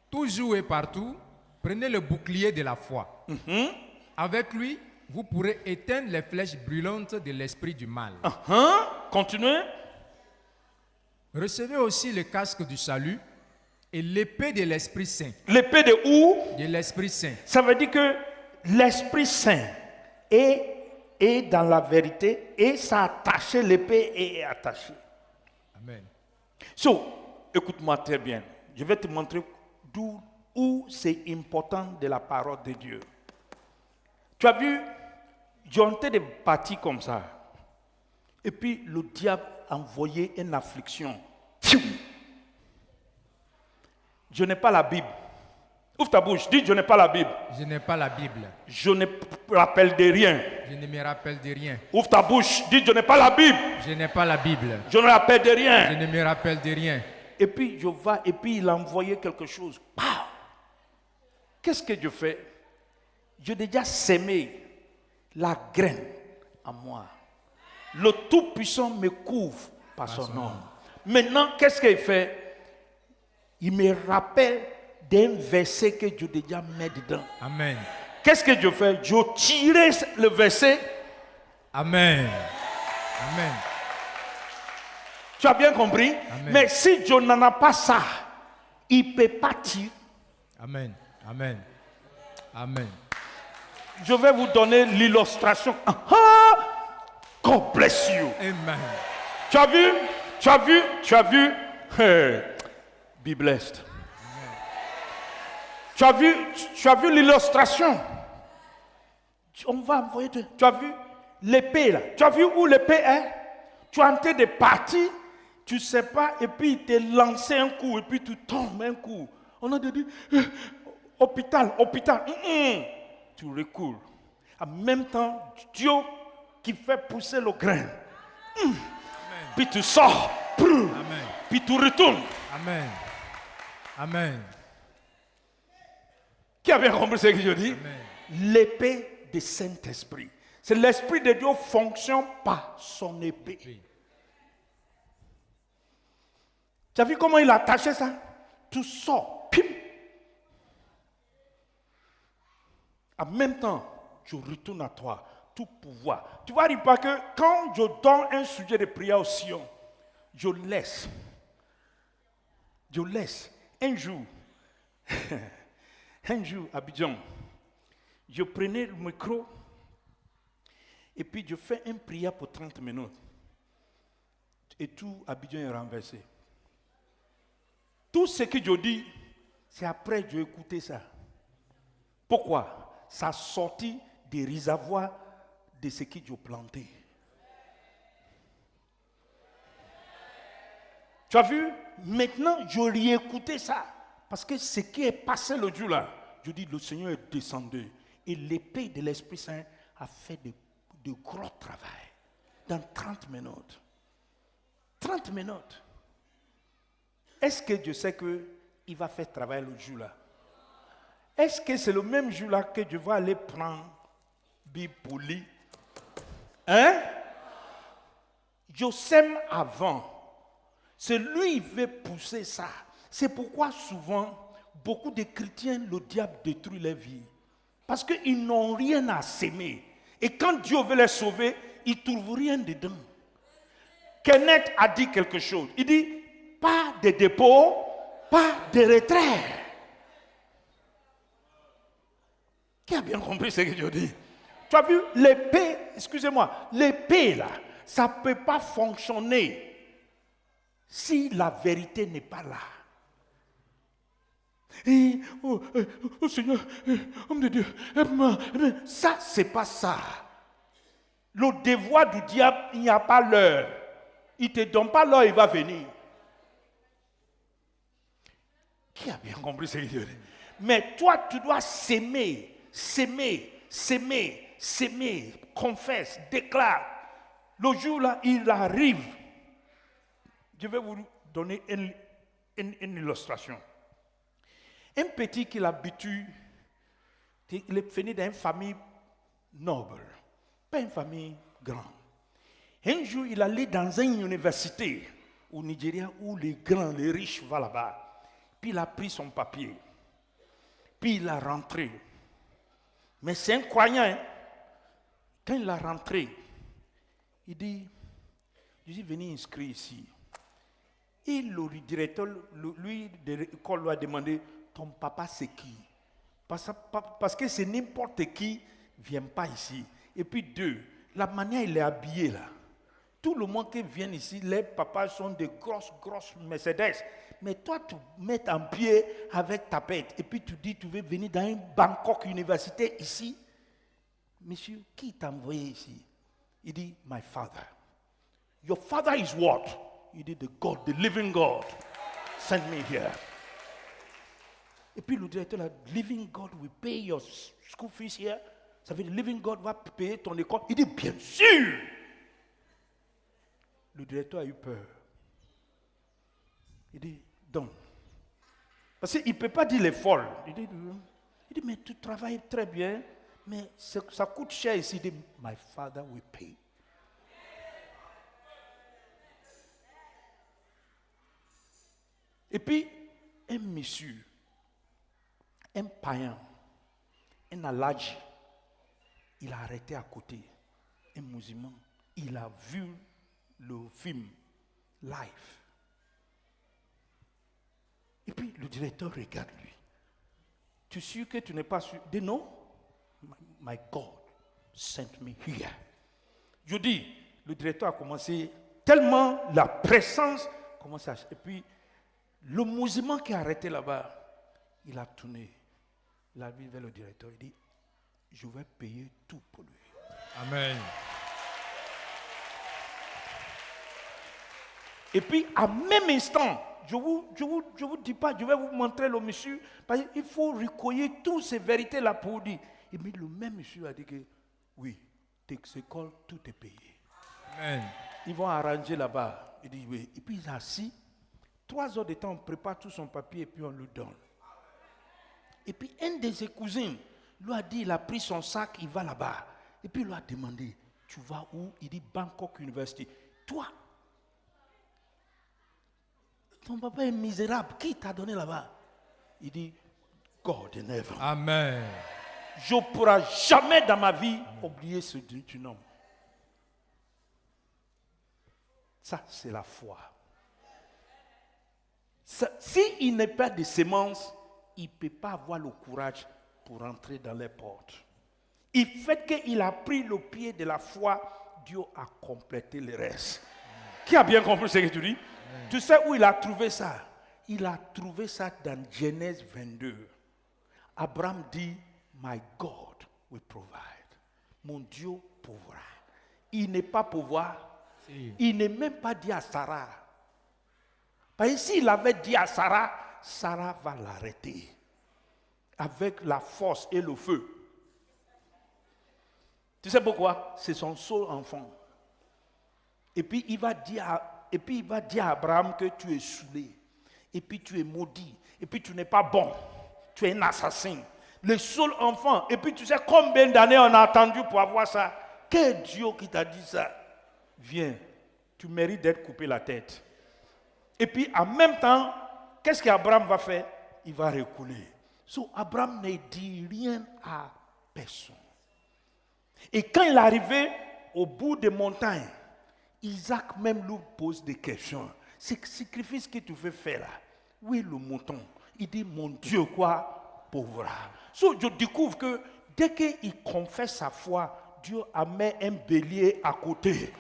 toujours et partout, prenez le bouclier de la foi. Avec lui, vous pourrez éteindre les flèches brûlantes de l'esprit du mal. Continuez. Recevez aussi le casque du salut et l'épée de l'Esprit Saint. L'épée de où? De l'Esprit Saint. Ça veut dire que l'Esprit Saint est dans la vérité et ça a attaché, l'épée est attachée. Amen. So, écoute-moi très bien. Je vais te montrer où c'est important de la parole de Dieu. Tu as vu, John était parti comme ça. Et puis le diable a envoyé une affliction. Je n'ai pas la Bible. Ouvre ta bouche, dis je n'ai pas la Bible. Je n'ai pas la Bible. Je ne me rappelle de rien. Je ne me rappelle de rien. Ouvre ta bouche, dis je n'ai pas la Bible. Je n'ai pas la Bible. Je ne me rappelle de Je rien. ne me rappelle de rien. Et puis je vais, et puis il a envoyé quelque chose. Pow! Qu'est-ce que je fais? J'ai déjà sémé la graine en moi. Le Tout-Puissant me couvre par son nom. Maintenant, qu'est-ce qu'il fait? Il me rappelle d'un verset que je déjà mis dedans. Amen. Qu'est-ce que je fais? Je tirais le verset. Amen. Amen. Tu as bien compris? Amen. Mais si je n'en ai pas ça, il ne peut pas tirer. Amen. Amen. Amen. Je vais vous donner l'illustration. God bless you. Amen. Tu as vu? Tu as vu? Tu as vu? Hey, be blessed. Tu as vu l'illustration? On va envoyer. Tu as vu l'épée là? Tu as vu où l'épée est? Tu es en train de partir, tu ne sais pas, et puis il te lance un coup, et puis tu tombes un coup. On a dit, hôpital. Tu recules. En même temps, Dieu qui fait pousser le grain. Puis tu sors. Amen. Puis tu retournes. Amen. Amen. Qui a bien compris ce que je dis? Amen. L'épée du Saint-Esprit. C'est l'Esprit de Dieu fonctionne par son épée. Oui. Tu as vu comment il a attaché ça? Tu sors. Pim. En même temps, je retourne à toi. Tout pouvoir. Tu vois, il pas que quand je donne un sujet de prière au Sion, je laisse. Un jour, à Abidjan, je prenais le micro et puis je fais une prière pour 30 minutes. Et tout Abidjan est renversé. Tout ce que je dis, c'est après que j'ai écouté ça. Pourquoi? Ça sortit des réservoirs de ce que j'ai planté. Tu as vu? Maintenant, je réécoutais ça. Parce que ce qui est passé le jour là, je dis, le Seigneur est descendu. Et l'épée de l'Esprit Saint a fait de gros travail. Dans 30 minutes. 30 minutes. Est-ce que je sais qu'il va faire travail le jour là? Est-ce que c'est le même jour là que je vais aller prendre Bible pour lire? Hein? Je sème avant. C'est lui qui veut pousser ça. C'est pourquoi souvent, beaucoup de chrétiens, le diable détruit leur vie. Parce qu'ils n'ont rien à s'aimer. Et quand Dieu veut les sauver, il ne trouve rien dedans. Kenneth a dit quelque chose. Il dit, pas de dépôt, pas de retrait. Qui a bien compris ce que je dis? Tu as vu, l'épée, excusez-moi, l'épée là, ça ne peut pas fonctionner si la vérité n'est pas là. Et, oh Seigneur, homme de Dieu, aide-moi. Ça, c'est pas ça. Le devoir du diable, il n'y a pas l'heure. Il ne te donne pas l'or, il va venir. Qui a bien compris ce qu'il dit? Mais toi, tu dois s'aimer, confesse, déclare. Le jour là, il arrive. Je vais vous donner une illustration. Un petit qui l'habitue, il est venu d'une famille noble, pas une famille grande. Un jour, il allait dans une université au Nigeria où les grands, les riches vont là-bas. Puis il a pris son papier. Puis il a rentré. Mais c'est un croyant. Hein? Quand il a rentré, il dit, je suis venu inscrire ici. Et le directeur, lui, de l'école lui a demandé, ton papa c'est qui? Parce que c'est n'importe qui ne vient pas ici. Et puis deux, la manière il est habillé là. Tout le monde qui vient ici, les papas sont des grosses Mercedes. Mais toi, tu mets en pied avec ta pète. Et puis tu dis, tu veux venir dans une Bangkok université ici. Monsieur, qui t'a envoyé ici? Il dit, my father. Your father is what? Il dit, the God, the living God. Send me here. Et puis le directeur, the living God will pay your school fees here. Ça veut dire, the living God va payer ton école. Il dit, bien sûr. Le directeur a eu peur. Il dit, donne. Parce qu'il ne peut pas dire les folles. Il dit, mais tu travailles très bien, mais ça coûte cher ici. Il dit, my father will pay. Et puis, un monsieur, un païen, un aladji, il a arrêté à côté. Un musulman, il a vu le film live. Et puis le directeur regarde lui. Tu es sûr que tu n'es pas sûr? Il dit non. My God sent me here. Je dis, le directeur a commencé, tellement la présence commence à... Et puis le musulman qui a arrêté là-bas, il a tourné. Il a vu vers le directeur. Il dit, je vais payer tout pour lui. Amen. Et puis, à même instant, je vous dis pas, je vais vous montrer le monsieur, parce qu'il faut recueillir toutes ces vérités-là pour dire. Et puis, le même monsieur a dit que, oui, tes écoles, tout est payé. Amen. Ils vont arranger là-bas. Il dit, oui. Et puis, il est assis. 3 heures de temps, on prépare tout son papier et puis on lui donne. Et puis, un de ses cousins lui a dit, il a pris son sac, il va là-bas. Et puis, il lui a demandé, tu vas où? Il dit, Bangkok University. Toi, ton papa est misérable. Qui t'a donné là-bas? Il dit, God in heaven. Amen. Je ne pourrai jamais dans ma vie oublier ce nom. Ça, c'est la foi. S'il n'est pas de sémence, il ne peut pas avoir le courage pour entrer dans les portes. Il fait qu'il a pris le pied de la foi, Dieu a complété le reste. Qui a bien compris ce que tu dis? Tu sais où il a trouvé ça? Il a trouvé ça dans Genèse 22. Abraham dit, my God will provide. Mon Dieu pourra. Il n'est pas pouvoir. Il n'est même pas dit à Sarah. Parce que s'il avait dit à Sarah, Sarah va l'arrêter. Avec la force et le feu. Tu sais pourquoi? C'est son seul enfant. Et puis il va dire à Abraham que tu es saoulé. Et puis tu es maudit. Et puis tu n'es pas bon. Tu es un assassin. Le seul enfant. Et puis tu sais combien d'années on a attendu pour avoir ça. Quel Dieu qui t'a dit ça? Viens, tu mérites d'être coupé la tête. Et puis en même temps, qu'est-ce qu'Abraham va faire? Il va reculer. So Abraham ne dit rien à personne. Et quand il est arrivé au bout des montagnes, Isaac même lui pose des questions. Ce sacrifice que tu veux faire là, où est le mouton? Il dit, mon Dieu, quoi? Pauvre. So, je découvre que dès qu'il confesse sa foi, Dieu a mis un bélier à côté.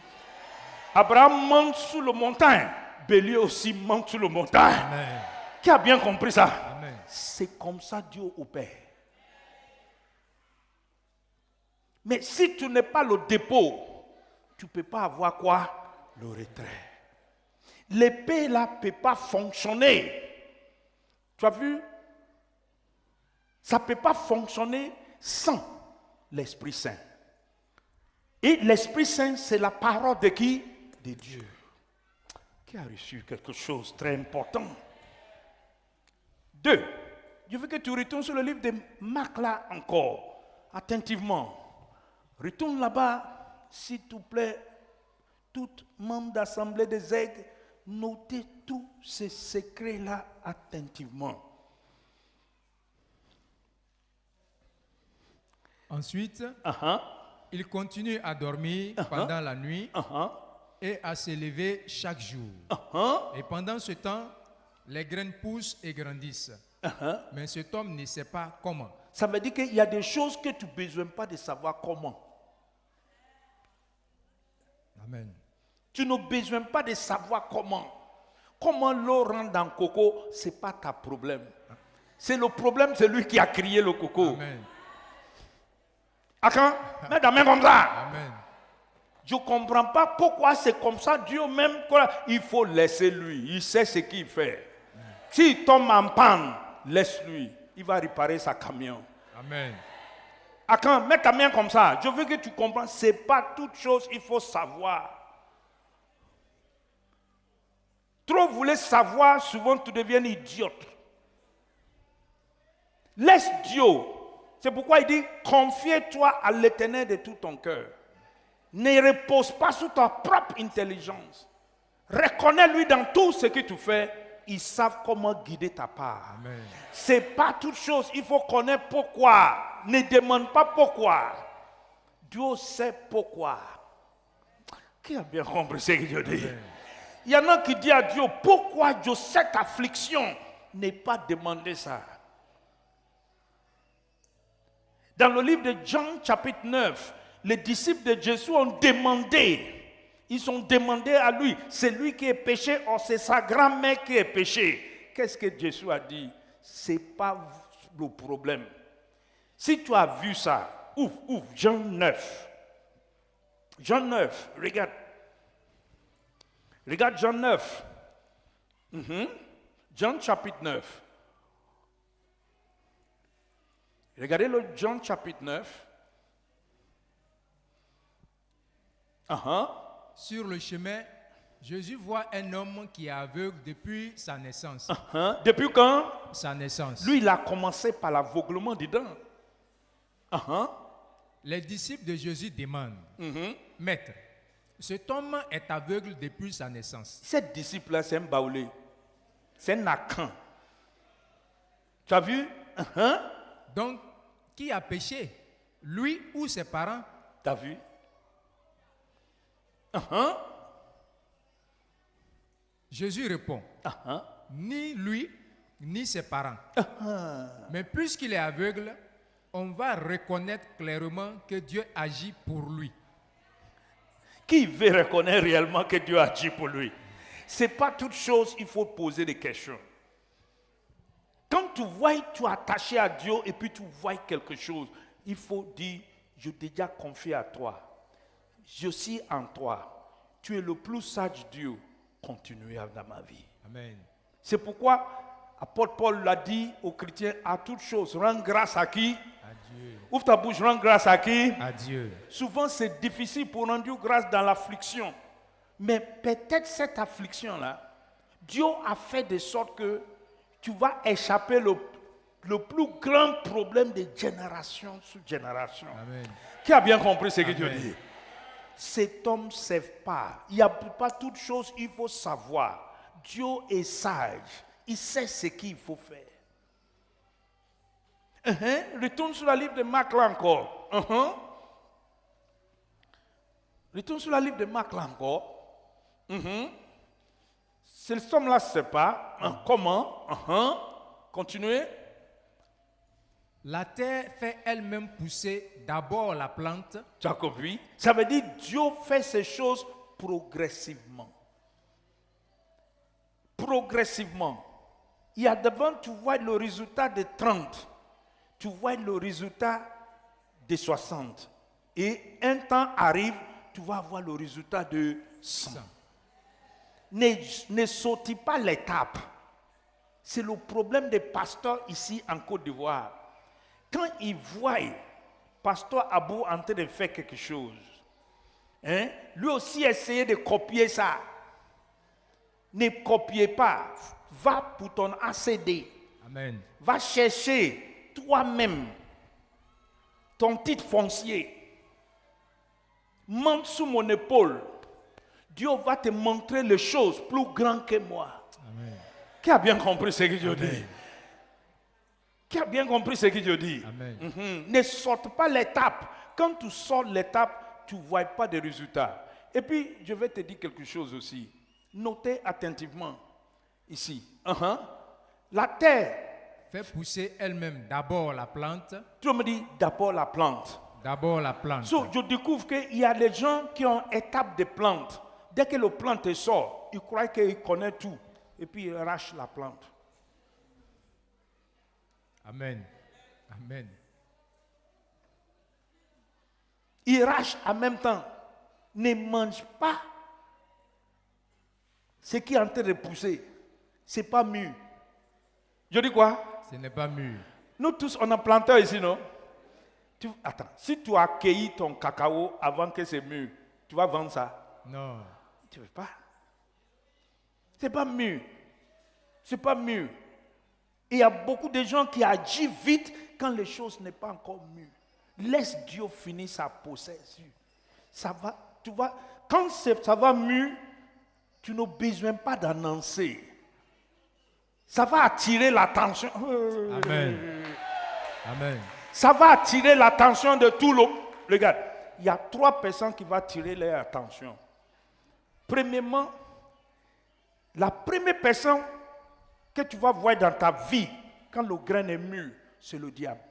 Abraham monte sur le montagne. Bélier aussi monte sur le montagne. Amen. Qui a bien compris ça? Amen. C'est comme ça Dieu opère. Mais si tu n'es pas le dépôt, tu ne peux pas avoir quoi? Le retrait. l'épée là ne peut pas fonctionner. Tu as vu? Ça ne peut pas fonctionner sans l'Esprit Saint. Et l'Esprit Saint, c'est la parole de qui? De Dieu. Qui a reçu quelque chose de très important. 2. Je veux que tu retournes sur le livre de Marc là encore, attentivement. Retourne là-bas, s'il te plaît, tout membre d'Assemblée des Aigles, notez tous ces secrets-là attentivement. Ensuite, il continue à dormir pendant la nuit et à se lever chaque jour. Et pendant ce temps, les graines poussent et grandissent. Mais cet homme ne sait pas comment. Ça veut dire qu'il y a des choses que tu n'as besoin pas de savoir comment. Amen. Tu n'as besoin pas de savoir comment. Comment l'eau rentre dans le coco, ce n'est pas ta problème. C'est le problème, c'est lui qui a crié le coco. Amen. Attends, mets ta main comme ça. Amen. Je ne comprends pas pourquoi c'est comme ça. Dieu même, il faut laisser lui. Il sait ce qu'il fait. S'il tombe en panne, laisse-lui. Il va réparer sa camion. Amen. Attends, mets ta main comme ça. Je veux que tu comprennes. Ce n'est pas toute chose qu'il faut savoir. Trop vous voulez savoir, souvent tu deviens idiote. Laisse Dieu. C'est pourquoi il dit, confie-toi à l'Éternel de tout ton cœur. Ne repose pas sur ta propre intelligence. Reconnais-lui dans tout ce que tu fais. Ils savent comment guider ta part. Ce n'est pas toute chose. Il faut connaître pourquoi. Ne demande pas pourquoi. Dieu sait pourquoi. Qui a bien compris ce que Dieu dit? Il y en a qui disent à Dieu, pourquoi Dieu cette affliction? N'est pas demander ça. Dans le livre de Jean chapitre 9, les disciples de Jésus ont demandé. Ils ont demandé à lui, c'est lui qui est péché, ou c'est sa grand-mère qui est péché. Qu'est-ce que Jésus a dit? Ce n'est pas le problème. Si tu as vu ça, ouvre, Jean 9. Jean 9, regarde. Regarde Jean 9. Jean chapitre 9. Regardez le Jean chapitre 9. Sur le chemin, Jésus voit un homme qui est aveugle depuis sa naissance. Depuis quand? Sa naissance. Lui, il a commencé par l'aveuglement dedans. Les disciples de Jésus demandent, Maître, cet homme est aveugle depuis sa naissance. Cet disciple-là, c'est un baoulé. C'est un Akan. Tu as vu? Donc, qui a péché? Lui ou ses parents? Tu as vu? Jésus répond, ni lui, ni ses parents. Mais puisqu'il est aveugle, on va reconnaître clairement que Dieu agit pour lui. Qui veut reconnaître réellement que Dieu agit pour lui? Ce n'est pas toute chose, il faut poser des questions. Quand tu vois, tu es attaché à Dieu et puis tu vois quelque chose, il faut dire, je t'ai déjà confié à toi. Je suis en toi. Tu es le plus sage Dieu. Continue dans ma vie. Amen. C'est pourquoi apôtre Paul l'a dit aux chrétiens, à toute chose, rends grâce à qui? À Dieu. Ouvre ta bouche, rends grâce à qui? À Dieu. Souvent c'est difficile pour rendre Dieu grâce dans l'affliction. Mais peut-être cette affliction-là, Dieu a fait de sorte que tu vas échapper le plus grand problème de génération sur génération. Amen. Qui a bien compris ce que Amen. Dieu dit? Cet homme ne sait pas. Il n'y a pas toute chose, il faut savoir. Dieu est sage. Il sait ce qu'il faut faire. Retourne sur la livre de Marc là encore. Retourne sur la livre de Marc là encore. Cet homme là ne sait pas. Comment? Continuez. La terre fait elle-même pousser d'abord la plante. Tu as compris? Ça veut dire que Dieu fait ces choses progressivement. Progressivement. Il y a devant, tu vois le résultat de 30. Tu vois le résultat de 60. Et un temps arrive, tu vas avoir le résultat de 100. ne sautez pas l'étape. C'est le problème des pasteurs ici en Côte d'Ivoire. Quand ils voient pasteur Abou en train de faire quelque chose, lui aussi essayer de copier ça. Ne copiez pas. Va pour ton ACD. Amen. Va chercher toi-même ton titre foncier. Monte sous mon épaule. Dieu va te montrer les choses plus grandes que moi. Amen. Qui a bien compris ce que Dieu Amen. dit? Qui a bien compris ce que Dieu dit? Amen. Ne sorte pas l'étape. Quand tu sors l'étape, tu ne vois pas de résultats. Et puis, je vais te dire quelque chose aussi. Notez attentivement ici. La terre, Fait pousser elle-même d'abord la plante. tu me dis d'abord la plante. D'abord la plante. So, je découvre qu'il y a des gens qui ont étape de plante. Dès que le plante sort, ils croient qu'ils connaissent tout. Et puis ils arrachent la plante. Amen. Amen. Ils arrachent en même temps. Ne mange pas ce qui est en train de pousser. Ce n'est pas mûr. Je dis quoi? Ce n'est pas mûr. Nous tous, on a planté ici, non? Attends, si tu as cueilli ton cacao avant que c'est mûr, tu vas vendre ça? Non. Tu ne veux pas? C'est pas mûr. C'est pas mûr. Et il y a beaucoup de gens qui agissent vite quand les choses n'est pas encore mûres. Laisse Dieu finir sa possession. Ça va, tu vois, quand ça va mûr, tu n'as besoin pas d'annoncer. Ça va attirer l'attention. Amen. Amen. Ça va attirer l'attention de tout le monde. Regarde, il y a 3 personnes qui vont attirer leur attention. Premièrement, la première personne que tu vas voir dans ta vie, quand le grain est mûr, c'est le diable.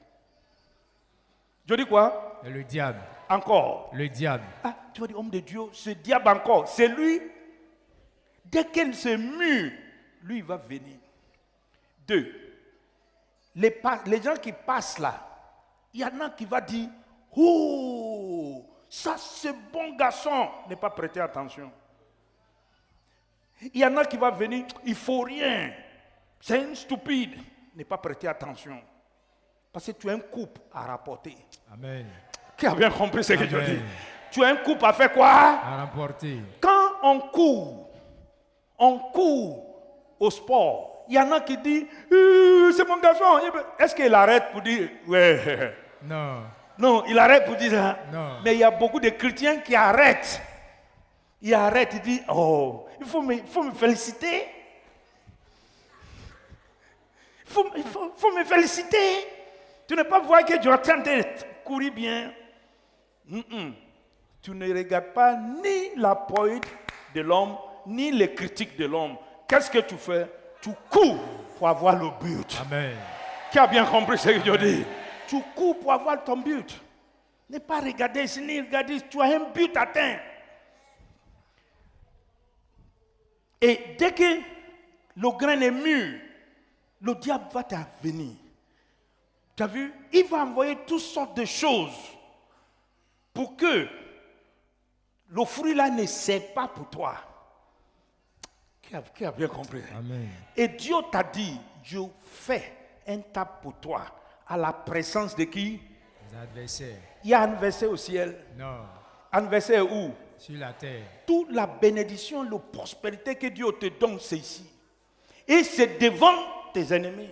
Je dis quoi? Et le diable. Encore. Le diable. Ah, tu vas dire, homme de Dieu, ce diable encore, c'est lui. Dès qu'elle se mûr, lui, il va venir. 2. Les gens qui passent là, il y en a qui va dire, oh, ça c'est bon garçon, ne pas prêter attention. Il y en a qui va venir, il faut rien, c'est un stupide, ne pas prêter attention. Parce que tu as un couple à rapporter. Amen. Qui a bien compris ce que je Amen. dis? Tu as un couple à faire quoi? À remporter. Quand on court au sport, il y en a qui disent, c'est mon garçon. Est-ce qu'il arrête pour dire, ouais. Non. Non, il arrête pour dire ça. Non. Mais il y a beaucoup de chrétiens qui arrêtent. Ils arrêtent, ils disent, oh, il faut me féliciter. Il faut me féliciter. Tu ne peux pas voir que tu es en train de courir bien. Tu ne regardes pas ni la poète de l'homme, ni les critiques de l'homme. Qu'est-ce que tu fais? Tu cours pour avoir le but. Amen. Qui a bien compris ce que je dis? Tu cours pour avoir ton but. Ne pas regarder ici, ni regarder, tu as un but atteint. Et dès que le grain est mûr, le diable va t'venir. Tu as vu? Il va envoyer toutes sortes de choses pour que le fruit là ne sert pas pour toi. Qui a bien compris? Amen. Et Dieu t'a dit, je fais un tape pour toi à la présence de qui? Les adversaires. Il y a un verset au ciel. Non. Un verset où? Sur la terre. Toute la bénédiction, la prospérité que Dieu te donne, c'est ici. Et c'est devant tes ennemis.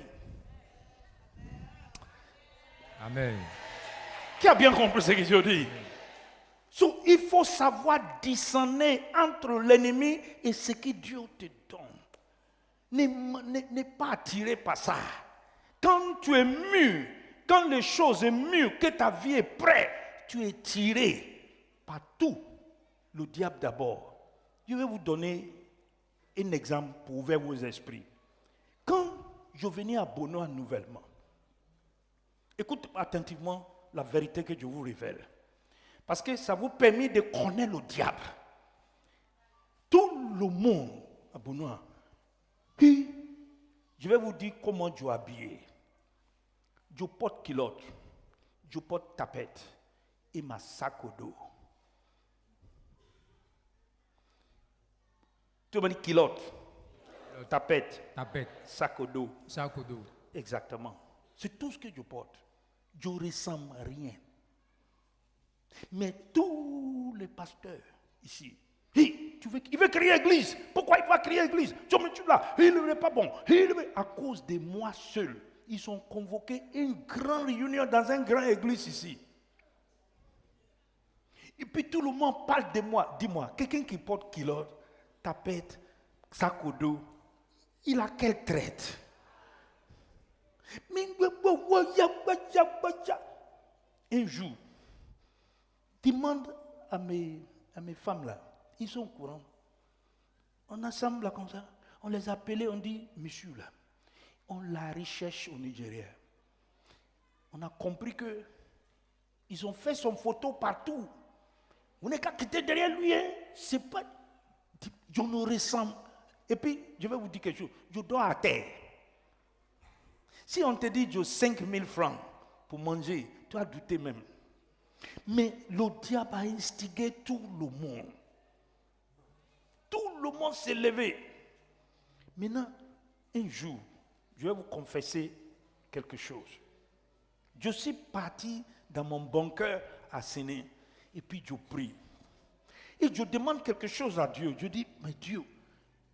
Amen. Qui a bien compris ce que je dis? So, il faut savoir discerner entre l'ennemi et ce que Dieu te donne. Ne pas attiré par ça. Quand tu es mûr, quand les choses sont mûres, que ta vie est prête, tu es tiré par tout. Le diable d'abord. Je vais vous donner un exemple pour ouvrir vos esprits. Quand je venais à Bonoa nouvellement, écoute attentivement la vérité que je vous révèle. Parce que ça vous permet de connaître le diable. Tout le monde à Bonoa. Puis, je vais vous dire comment je suis habillé. Je porte culotte, je porte tapette et ma sac au dos. Tu m'as dit culotte, tapette, sac au dos. sac au dos. Exactement. C'est tout ce que je porte. Je ne ressens rien. Mais tous les pasteurs ici, il veut créer église. Pourquoi il va créer église? Là, il n'est pas bon. À cause de moi seul, ils ont convoqué une grande réunion dans une grande église ici. Et puis tout le monde parle de moi. Dis-moi, quelqu'un qui porte culotte, tapette, sac au dos, il a quelle traite? Un jour, demande à mes femmes là, ils sont au courant. On assemble là comme ça, on les appelait, on dit, monsieur là, on la recherche au Nigeria. On a compris que ils ont fait son photo partout. On n'est qu'à quitter derrière lui, hein. C'est pas, je ne ressens. Et puis, je vais vous dire quelque chose, je dors à terre. Si on te dit, j'ai 5 000 francs pour manger, tu vas douter même. Mais le diable a instigé tout le monde. Tout le monde s'est levé. Maintenant, un jour, je vais vous confesser quelque chose. Je suis parti dans mon bunker à Séné et puis je prie. Et je demande quelque chose à Dieu. Je dis, mais Dieu,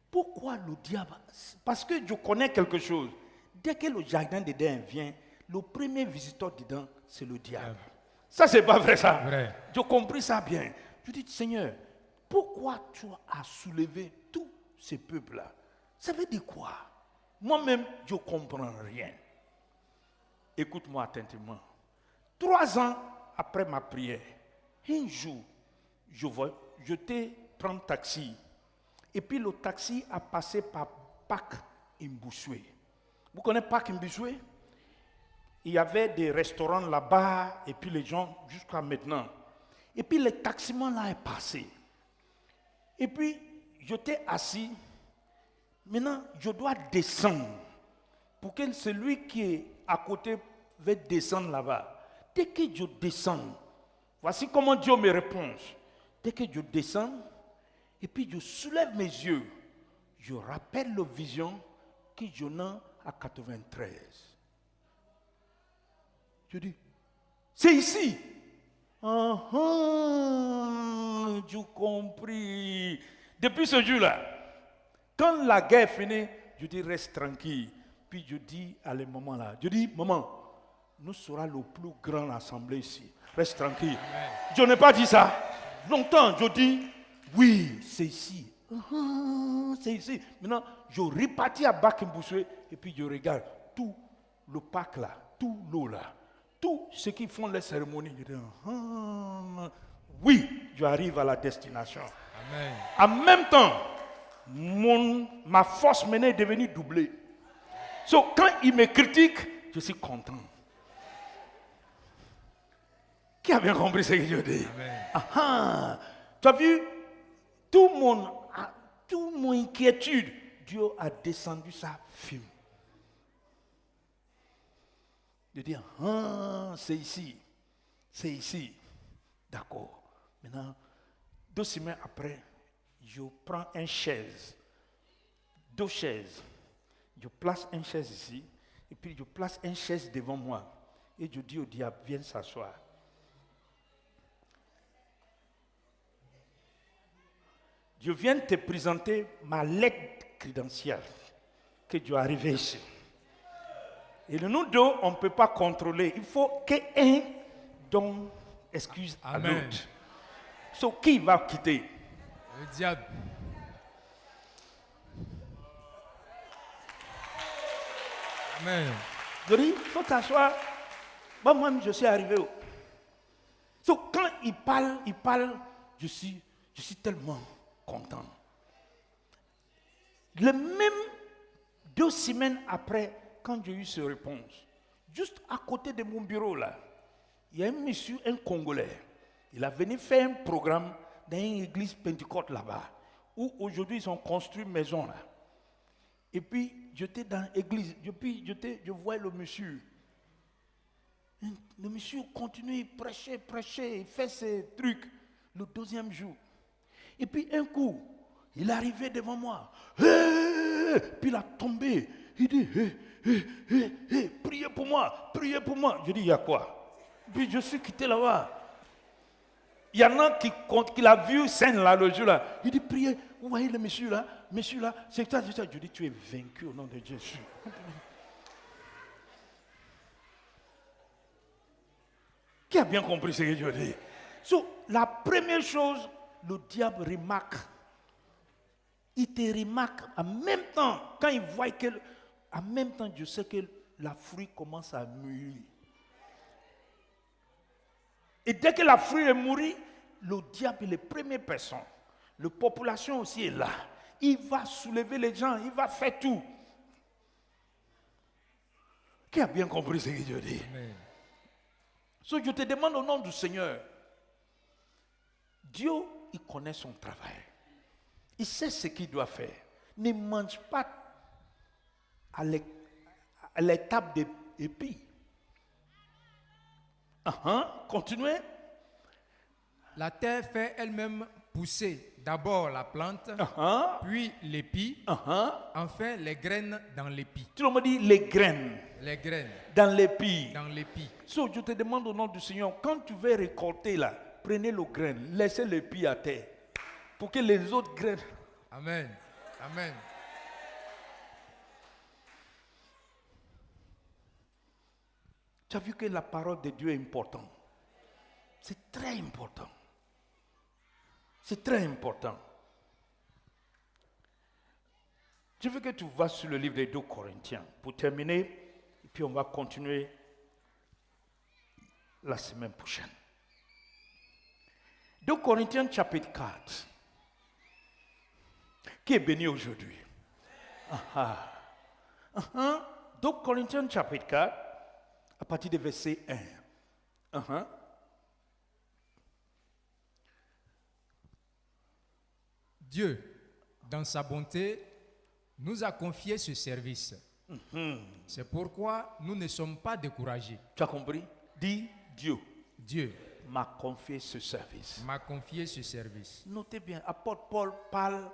pourquoi le diable? Parce que je connais quelque chose. Dès que le jardin d'Éden vient, le premier visiteur dedans, c'est le diable. Ça, c'est pas vrai, ça. Vrai. J'ai compris ça bien. Je dis, Seigneur, pourquoi tu as soulevé tous ces peuples-là? Ça veut dire quoi? Moi-même, je ne comprends rien. Écoute-moi attentivement. 3 ans après ma prière, un jour, je t'ai pris un taxi. Et puis le taxi a passé par Parc Mboussoué. Vous connaissez Parc Mboussoué? Il y avait des restaurants là-bas, et puis les gens, jusqu'à maintenant. Et puis le taximan là est passé. Et puis, j'étais assis. Maintenant, je dois descendre. Pour que celui qui est à côté va descendre là-bas. Dès que je descends, voici comment Dieu me répond. Dès que je descends, et puis je soulève mes yeux, je rappelle la vision que je n'ai à 93. Je dis, c'est ici. J'ai compris. Depuis ce jour-là, quand la guerre finit, je dis reste tranquille. Puis je dis à les mamans là, je dis maman, nous serons le plus grand assemblée ici. Reste tranquille. Amen. Je n'ai pas dit ça. Longtemps, je dis oui, c'est ici. C'est ici. Maintenant, je repartis à Bakimboussoué et puis je regarde tout le parc là, tout l'eau là. Tous ceux qui font les cérémonies, je dis, oui, je arrive à la destination. Amen. En même temps, ma force menée est devenue doublée. Donc, quand il me critique, je suis content. Qui a bien compris ce que je dis? Tu as vu, tout mon inquiétude, Dieu a descendu sa fume. De dire, c'est ici, c'est ici. D'accord. Maintenant, 2 semaines après, je prends une chaise, 2 chaises. Je place une chaise ici, et puis je place une chaise devant moi. Et je dis au diable, viens s'asseoir. Je viens te présenter ma lettre crédentielle que Dieu est arrivé ici. Et nous deux, on ne peut pas contrôler. Il faut qu'un donne excuse à l'autre. So, qui va quitter? Le diable. Amen. Je dis, il faut t'asseoir. Moi-même, je suis arrivé. So, quand il parle, je suis tellement content. Le même 2 semaines après, quand j'ai eu cette réponse, juste à côté de mon bureau là, il y a un monsieur, un Congolais. Il a venu faire un programme dans une église Pentecôte là-bas, où aujourd'hui ils ont construit une maison là. Et puis j'étais dans l'église, je voyais le monsieur. Le monsieur continue, prêcher, il fait ses trucs le 2e jour. Et puis un coup, Il est arrivé devant moi. Puis il a tombé. Il dit, priez pour moi, priez pour moi. Je dis, il y a quoi? Puis je suis quitté là-bas. Il y en a qui l'a vu scène là le jour là. Il dit, priez, vous voyez le monsieur là, c'est ça. Je dis, tu es vaincu au nom de Jésus. Qui a bien compris ce que je dis? La première chose, le diable remarque. Il te remarque en même temps, quand il voit que, en même temps, je sais que la fruit commence à mûrir. Et dès que la fruit est mûrie, le diable est la première personne. La population aussi est là. Il va soulever les gens, il va faire tout. Qui a bien compris ce que je dis? Amen. Je te demande au nom du Seigneur. Dieu, il connaît son travail. Il sait ce qu'il doit faire. Ne mange pas à l'étape des épis. Continuez. La terre fait elle-même pousser d'abord la plante, puis l'épi, enfin les graines dans l'épi. Tu me dis les graines. Les graines Dans l'épi. dans l'épi. Je te demande au nom du Seigneur, quand tu veux récolter là, prenez le grain, laissez l'épi à terre. Pour que les autres graines. Amen. Amen. Tu as vu que la parole de Dieu est importante. C'est très important. C'est très important. Je veux que tu vas sur le livre des 2 Corinthiens pour terminer, et puis on va continuer la semaine prochaine. 2 Corinthiens chapitre 4. Qui est béni aujourd'hui? 2 Corinthiens chapitre 4, à partir du verset 1. Dieu, dans sa bonté, nous a confié ce service. C'est pourquoi nous ne sommes pas découragés. Tu as compris? Dis Dieu. Dieu M'a confié ce service. m'a confié ce service. Notez bien, apôtre Paul parle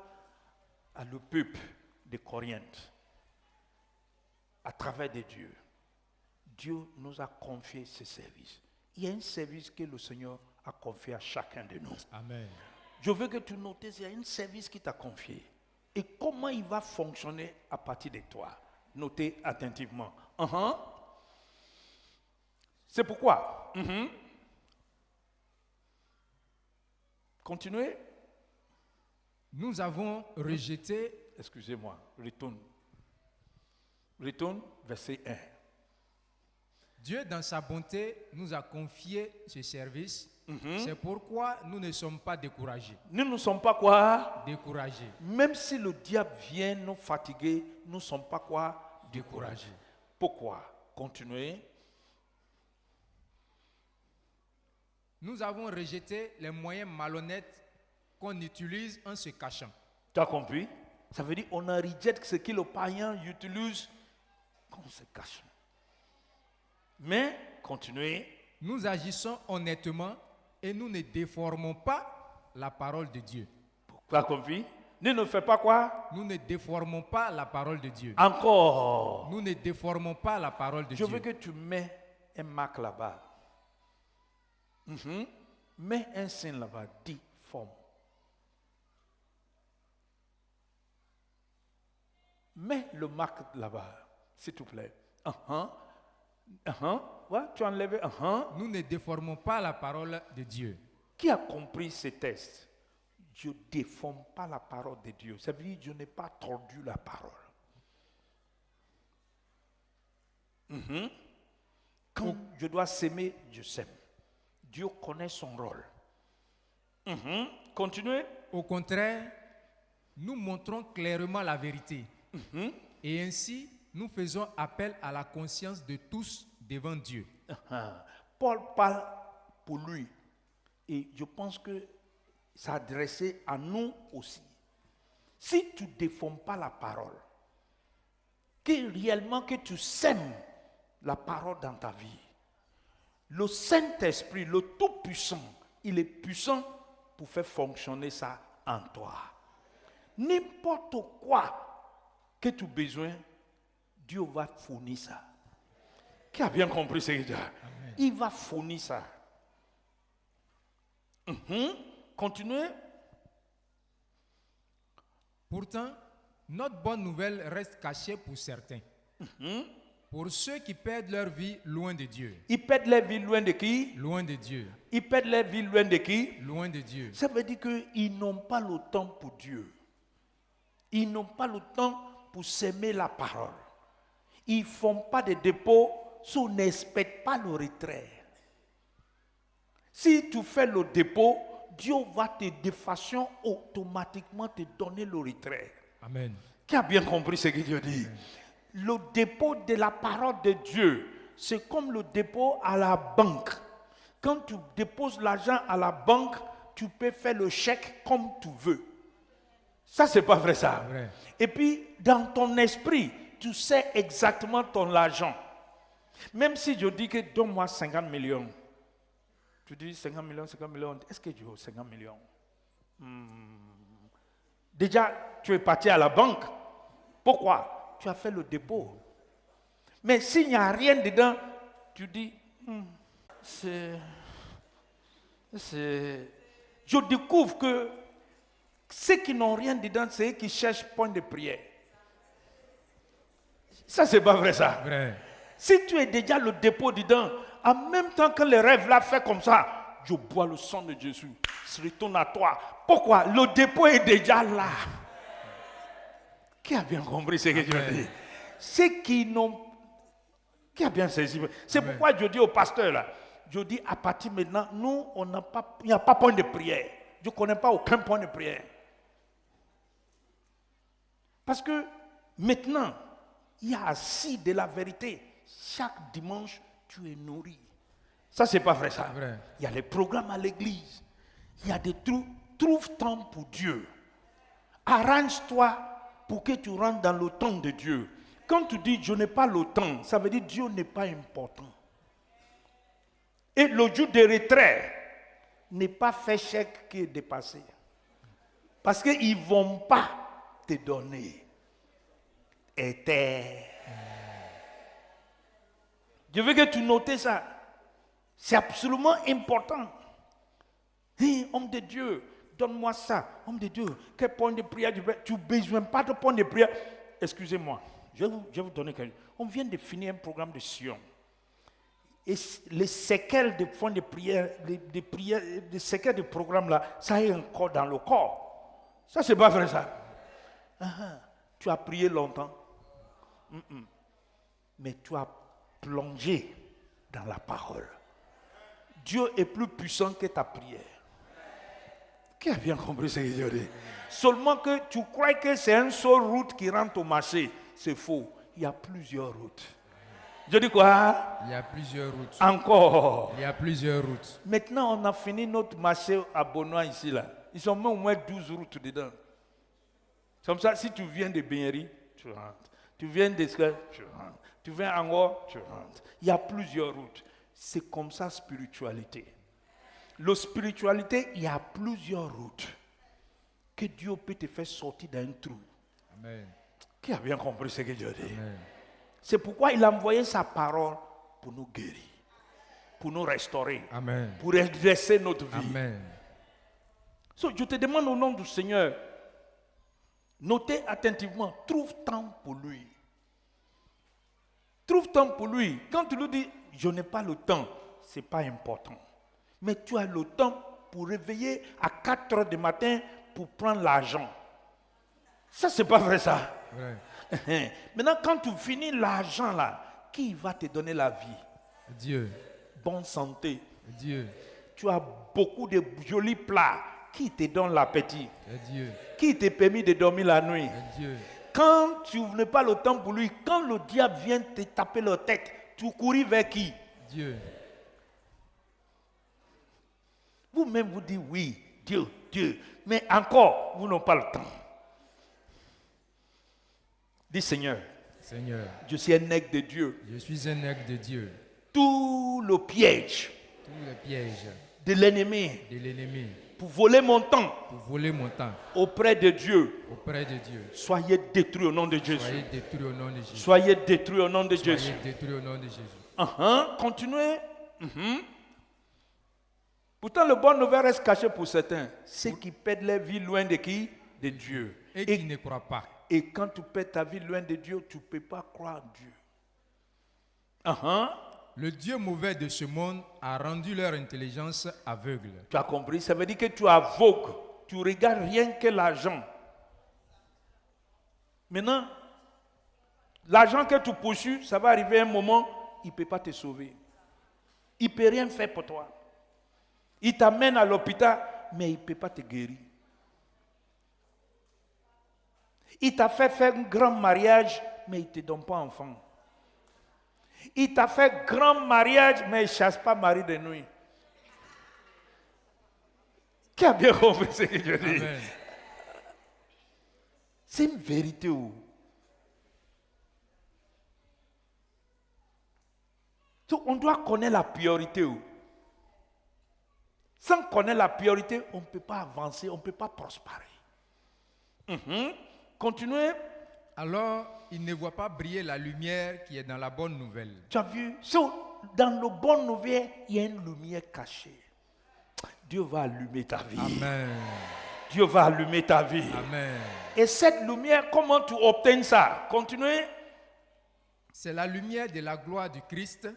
à le peuple de Corinthe à travers de Dieu. Dieu nous a confié ce service. Il y a un service que le Seigneur a confié à chacun de nous. Amen. Je veux que tu notes, il y a un service qui t'a confié. Et comment il va fonctionner à partir de toi. Notez attentivement. C'est pourquoi. Continuez. Nous avons rejeté, Excusez-moi, retourne, verset 1. Dieu dans sa bonté nous a confié ce service. C'est pourquoi nous ne sommes pas découragés. Nous ne sommes pas quoi? Découragés. Même si le diable vient nous fatiguer, nous ne sommes pas quoi? Découragés. Pourquoi? Continuez. Nous avons rejeté les moyens malhonnêtes qu'on utilise en se cachant. Tu as compris? Ça veut dire qu'on a rejeté ce que le païen utilise quand on se cache. Mais, continuez. Nous agissons honnêtement et nous ne déformons pas la parole de Dieu. Tu as compris? Ne fais pas quoi? Nous ne déformons pas la parole de Dieu. Encore. Nous ne déformons pas la parole de Je Dieu. veux que tu mets un marque là-bas. Mets un signe là-bas. Dis forme. Mets le marque là-bas, s'il te plaît. Ouais, tu as enlevé. Nous ne déformons pas la parole de Dieu. Qui a compris ces tests? Je ne déforme pas la parole de Dieu. Ça veut dire que je n'ai pas tordu la parole. Quand je dois s'aimer, je sème. Dieu connaît son rôle. Continuez. Au contraire, nous montrons clairement la vérité. Et ainsi, nous faisons appel à la conscience de tous devant Dieu. Paul parle pour lui. Et je pense que ça adressé à nous aussi. Si tu ne déformes pas la parole, que réellement que tu sèmes la parole dans ta vie, le Saint-Esprit, le Tout-Puissant, il est puissant pour faire fonctionner ça en toi. N'importe quoi que tu as besoin, Dieu va fournir ça. Qui a bien compris ce que je dis? Il va fournir ça. Continuez. Pourtant, notre bonne nouvelle reste cachée pour certains. Pour ceux qui perdent leur vie loin de Dieu. Ils perdent leur vie loin de qui? Loin de Dieu. Ils perdent leur vie loin de qui? Loin de Dieu. Ça veut dire qu'ils n'ont pas le temps pour Dieu. Ils n'ont pas le temps pour s'aimer la parole. Ils ne font pas de dépôt, on n'expecte pas le retrait. Si tu fais le dépôt, Dieu va de façon automatiquement te donner le retrait. Amen. Qui a bien compris ce que Dieu dit? Le dépôt de la parole de Dieu, c'est comme le dépôt à la banque. Quand tu déposes l'argent à la banque, tu peux faire le chèque comme tu veux. Ça, c'est pas vrai ça. Vrai. Et puis, dans ton esprit, tu sais exactement ton argent. Même si je dis que donne-moi 50 millions. Tu dis 50 millions, est-ce que tu as 50 millions? Déjà, tu es parti à la banque. Pourquoi? Tu as fait le dépôt. Mais s'il n'y a rien dedans, tu dis, Je découvre que ceux qui n'ont rien dedans, c'est eux qui cherchent point de prière. Ça, c'est pas vrai ça. Vrai. Si tu es déjà le dépôt dedans, en même temps que le rêve l'a fait comme ça, je bois le sang de Jésus, se retourne à toi. Pourquoi? Le dépôt est déjà là. Qui a bien compris ce que je dis? Ceux qui n'ont... Qui a bien saisi? C'est pourquoi je dis au pasteur là, je dis à partir de maintenant, nous, il n'y a pas point de prière. Je ne connais pas aucun point de prière. Parce que maintenant, il y a assis de la vérité. Chaque dimanche, tu es nourri. Ça, c'est pas vrai ça. Vrai. Il y a les programmes à l'église. Il y a des trous. Trouve temps pour Dieu. Arrange-toi pour que tu rentres dans le temps de Dieu. Quand tu dis je n'ai pas le temps, ça veut dire Dieu n'est pas important. Et le jour de retrait n'est pas fait chèque qui est dépassé. Parce qu'ils ne vont pas te donner. Je veux que tu notes ça. C'est absolument important. Hey, homme de Dieu, donne-moi ça. Homme de Dieu, quel point de prière tu n'as besoin pas de point de prière. Excusez-moi, je vais vous donner quelque chose. On vient de finir un programme de Sion. Et les séquelles de points de prière, les séquelles de programme là, ça est encore dans le corps. Ça, c'est pas vrai ça. Tu as prié longtemps. Mais tu as plongé dans la parole. Dieu est plus puissant que ta prière. Qui a bien compris ce que je dis? Seulement que tu crois que c'est une seule route qui rentre au marché. C'est faux. Il y a plusieurs routes. Je dis quoi? Il y a plusieurs routes. Encore. Il y a plusieurs routes. Maintenant, on a fini notre marché à Benoît ici là. Ils ont mis au moins 12 routes dedans. Comme ça, si tu viens de Benry, tu rentres. Tu viens d'Escale, tu rentres. Tu viens en haut, tu rentres. Il y a plusieurs routes. C'est comme ça, spiritualité. La spiritualité, il y a plusieurs routes que Dieu peut te faire sortir d'un trou. Amen. Qui a bien compris ce que Dieu dit? Amen. C'est pourquoi il a envoyé sa parole pour nous guérir, pour nous restaurer, Amen. pour redresser notre vie. Amen. So, je te demande au nom du Seigneur, notez attentivement, trouve temps pour lui. Trouve temps pour lui. Quand tu lui dis, je n'ai pas le temps, ce n'est pas important. Mais tu as le temps pour réveiller à 4 heures du matin pour prendre l'argent. Ça, c'est pas vrai ça. Vrai. Maintenant, quand tu finis l'argent là, qui va te donner la vie? Dieu. Bonne santé. Dieu. Tu as beaucoup de jolis plats. Qui te donne l'appétit? Dieu. Qui te permet de dormir la nuit? Dieu. Quand tu n'as pas le temps pour lui, quand le diable vient te taper la tête, tu cours vers qui? Dieu. Vous-même vous dites oui, Dieu, Dieu. Mais encore, vous n'avez pas le temps. Dis Seigneur, Seigneur, je suis un aigle de Dieu. je suis un aigle de Dieu. Tout le piège Tous les pièges de l'ennemi de l'ennemi pour voler mon temps pour voler mon temps auprès de Dieu, auprès de Dieu. soyez détruits au nom de Jésus. Soyez détruits au nom de Jésus. Soyez détruits au nom de Jésus. Soyez détruits au nom de Jésus. Continuez. Pourtant, le bon nouvelle reste caché pour certains. Ceux qui perdent leur vie loin de qui? De Dieu. Et qui ne croient pas. Et quand tu perds ta vie loin de Dieu, tu ne peux pas croire en Dieu. Le Dieu mauvais de ce monde a rendu leur intelligence aveugle. Tu as compris? Ça veut dire que tu es aveugle. Tu regardes rien que l'argent. Maintenant, l'argent que tu poursuis, ça va arriver un moment, il ne peut pas te sauver. Il ne peut rien faire pour toi. Il t'amène à l'hôpital, mais il ne peut pas te guérir. Il t'a fait faire un grand mariage, mais il ne te donne pas enfant. Il t'a fait grand mariage, mais il ne chasse pas mari de nuit. Qui a bien compris ce que je dis? Amen. C'est une vérité. On doit connaître la priorité. Sans connaître la priorité, on ne peut pas avancer, on ne peut pas prospérer. Continuez. Alors, ils ne voient pas briller la lumière qui est dans la bonne nouvelle. Tu as vu? Dans le bon nouvelle, il y a une lumière cachée. Dieu va allumer ta vie. Amen. Dieu va allumer ta vie. Amen. Et cette lumière, comment tu obtiens ça? Continuez. C'est la lumière de la gloire du Christ,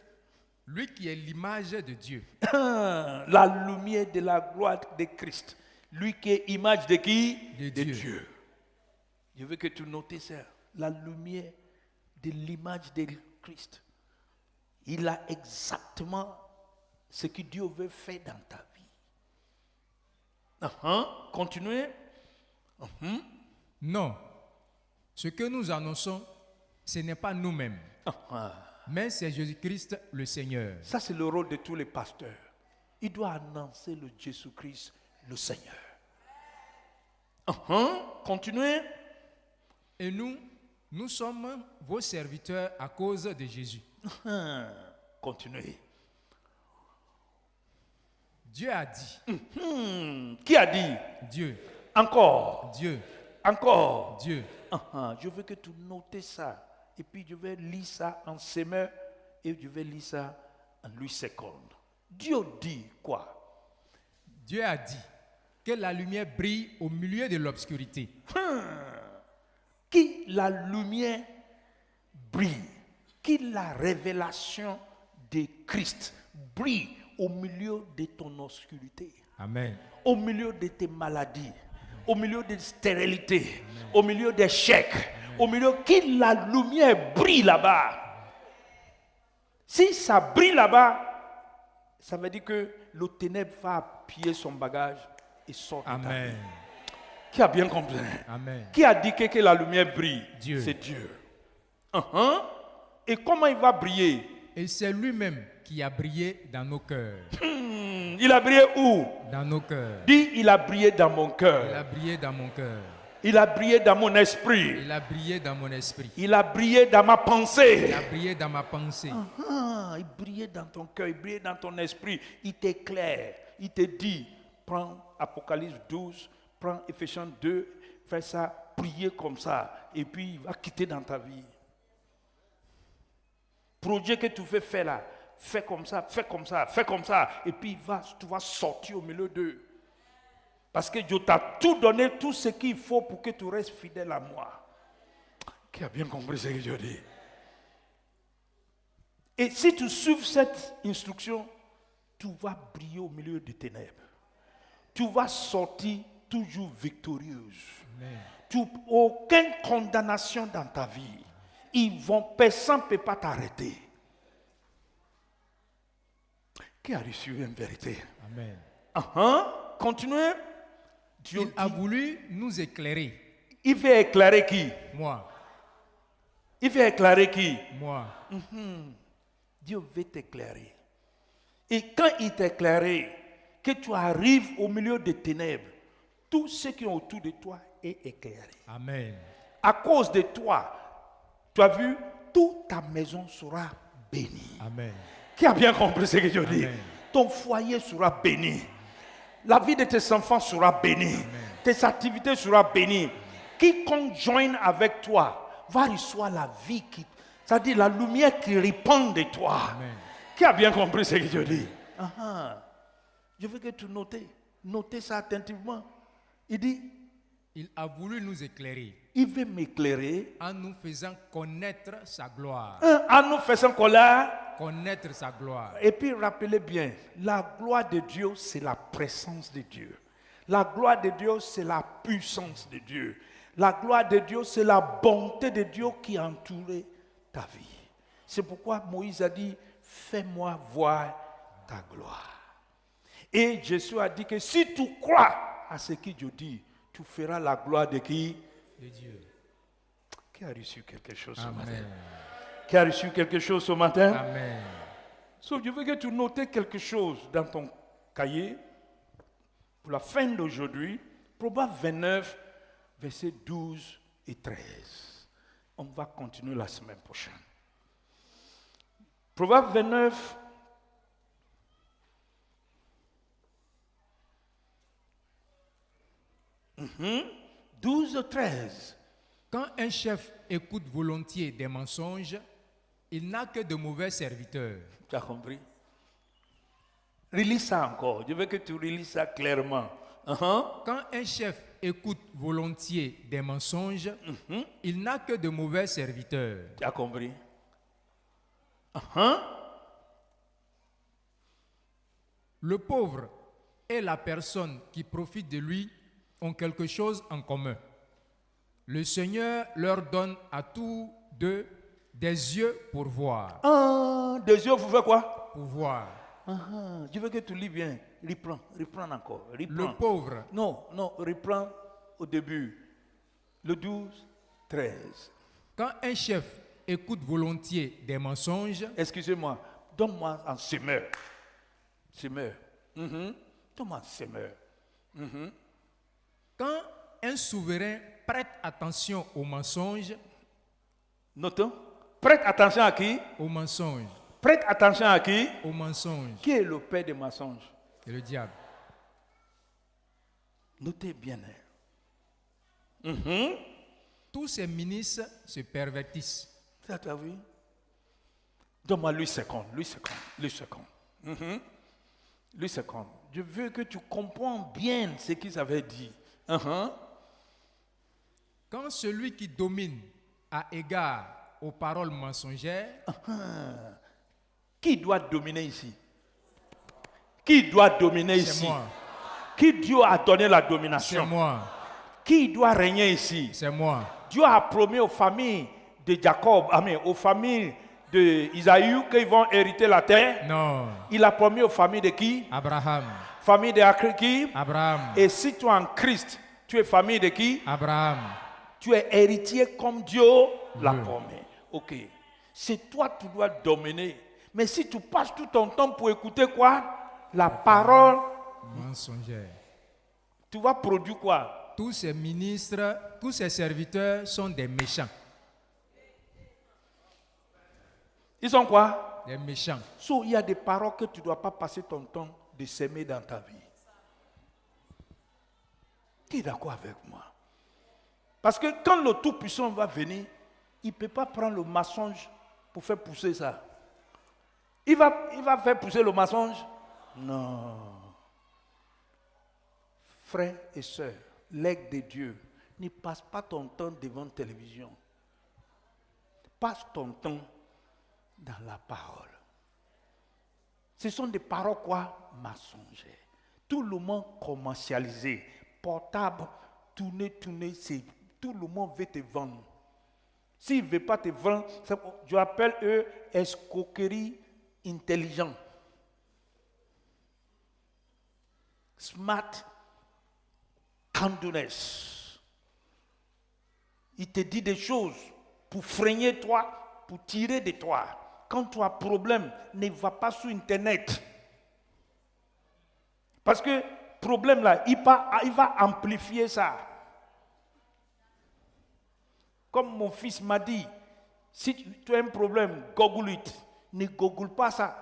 lui qui est l'image de Dieu. La lumière de la gloire de Christ. Lui qui est image de qui? De Dieu. Je veux que tu notes ça. La lumière de l'image de Christ. Il a exactement ce que Dieu veut faire dans ta vie. Continuez. Non. Ce que nous annonçons, ce n'est pas nous-mêmes, mais c'est Jésus-Christ le Seigneur. Ça, c'est le rôle de tous les pasteurs. Il doit annoncer le Jésus-Christ le Seigneur. Continuez. Et nous sommes vos serviteurs à cause de Jésus. Continuez. Dieu a dit. Qui a dit? Dieu. Encore. Dieu. Encore. Dieu. Je veux que tu notes ça. Et puis je vais lire ça en Semeur et je vais lire ça en Louis II. Dieu dit quoi? Dieu a dit que la lumière brille au milieu de l'obscurité. Qui la lumière brille, qui la révélation de Christ brille au milieu de ton obscurité. Amen. Au milieu de tes maladies, au milieu de stérilité, au milieu des chèques, au milieu qui la lumière brille là-bas. Si ça brille là-bas, ça veut dire que le ténèbre va piller son bagage et sort de ta vie. Amen. Qui a bien compris? Amen. Qui a dit que la lumière brille? Dieu. C'est Dieu. Et comment il va briller? Et c'est lui-même qui a brillé dans nos cœurs. Il a brillé où? Dans nos cœurs. Dis, il a brillé dans mon Il cœur. a brillé dans mon cœur. Il a brillé dans mon esprit. Il a brillé dans mon esprit. Il a brillé dans ma pensée. Il a brillé dans ma pensée. Il brillait dans ton cœur, il brillait dans ton esprit. Il t'éclaire. Il te dit, prends Apocalypse 12, prends Ephésiens 2, fais ça, priez comme ça. Et puis il va quitter dans ta vie. Projet que tu fais faire là, fais comme ça, fais comme ça, fais comme ça. Et puis tu vas sortir au milieu d'eux. Parce que Dieu t'a tout donné, tout ce qu'il faut pour que tu restes fidèle à moi. Qui a bien compris ce que je dis? Et si tu suis cette instruction, tu vas briller au milieu des ténèbres. Tu vas sortir toujours victorieuse. Aucune condamnation dans ta vie. Personne ne peut pas t'arrêter. Qui a reçu une vérité? Amen. Continuez. Dieu Il a voulu nous éclairer. Il veut éclairer qui? Moi. Il veut éclairer qui? Moi. Dieu veut t'éclairer. Et quand il t'éclaire, que tu arrives au milieu des ténèbres, tout ce qui est autour de toi est éclairé. Amen. À cause de toi, tu as vu, toute ta maison sera bénie. Amen. Qui a bien compris ce que je dis? Amen. Ton foyer sera béni. La vie de tes enfants sera bénie. Tes activités seront bénies. Quiconque joigne avec toi va recevoir la vie qui... C'est-à-dire la lumière qui répand de toi. Amen. Qui a bien compris ce que je dis? Je veux que tu notes. Notez ça attentivement. Il dit, Il a voulu nous éclairer il veut m'éclairer en nous faisant connaître sa gloire. en nous faisant colère. Connaître sa gloire. Et puis rappelez bien, la gloire de Dieu, c'est la présence de Dieu. La gloire de Dieu, c'est la puissance de Dieu. La gloire de Dieu, c'est la bonté de Dieu qui a entouré ta vie. C'est pourquoi Moïse a dit, fais-moi voir ta gloire. Et Jésus a dit que si tu crois à ce que Dieu dit, tu feras la gloire de qui? De Dieu. Qui a reçu quelque chose ce matin? Amen. Qui a reçu quelque chose ce matin? Amen. Je veux que tu notes quelque chose dans ton cahier pour la fin d'aujourd'hui. Proverbe 29, versets 12 et 13. On va continuer la semaine prochaine. Proverbe 29, -hmm. 12 et 13. Quand un chef écoute volontiers des mensonges, il n'a que de mauvais serviteurs. Tu as compris? Relis ça encore. Je veux que tu relises ça clairement. Quand un chef écoute volontiers des mensonges, il n'a que de mauvais serviteurs. Tu as compris? Le pauvre et la personne qui profite de lui ont quelque chose en commun. Le Seigneur leur donne à tous deux des yeux pour voir. Des yeux, vous faites quoi? Pour voir. Je veux que tu lis bien. Reprends encore. Reprends. Le pauvre. Non, reprends au début. Le 12, 13. Quand un chef écoute volontiers des mensonges, Excusez-moi, donne-moi un semeur. Semeur. Donne-moi un semeur. quand un souverain prête attention aux mensonges, Notons. Prête attention à qui? aux mensonges, Prête attention à qui? aux mensonges, Qui est le père des mensonges? c'est le diable. Notez bien. Tous ces ministres se pervertissent. Ça, tu as vu? Donne-moi lui seconde. Lui seconde. Je veux que tu comprends bien ce qu'ils avaient dit. Quand celui qui domine a égard aux paroles mensongères, Qui doit dominer ici? Qui doit dominer c'est ici? moi, Qui Dieu a donné la c'est domination? moi, Qui doit régner ici? c'est moi. Dieu a promis aux familles de Jacob, aux familles d'Isaïe qu'ils vont hériter la terre. Non, Il a promis aux familles de qui? Abraham, Famille de qui? Abraham, Et si tu es en Christ, tu es famille de qui? Abraham. Tu es héritier comme Dieu l'a promis. Ok. C'est toi qui dois dominer. Mais si tu passes tout ton temps pour écouter quoi? La parole, Mensongère. tu vas produire quoi? Tous ces ministres, tous ces serviteurs sont des méchants. Ils sont quoi? Des méchants. Il y a des paroles que tu ne dois pas passer ton temps de s'aimer dans ta vie. Tu es d'accord avec moi? Parce que quand le Tout-Puissant va venir, il ne peut pas prendre le mensonge pour faire pousser ça. Il va faire pousser le mensonge? Non. Frères et sœurs, l'aigle de Dieu, ne passe pas ton temps devant la télévision. Passe ton temps dans la parole. Ce sont des paroles quoi? Mensongères. Tout le monde commercialisé, portable, tourner, c'est tout le monde veut te vendre. S'il ne veut pas te vendre, je appelle eux escroquerie intelligente. Smart kindness. Il te dit des choses pour freiner toi, pour tirer de toi. Quand tu as problème, ne va pas sur Internet. Parce que problème là, il va amplifier ça. Comme mon fils m'a dit, si tu as un problème, Google it. Ne Google pas ça.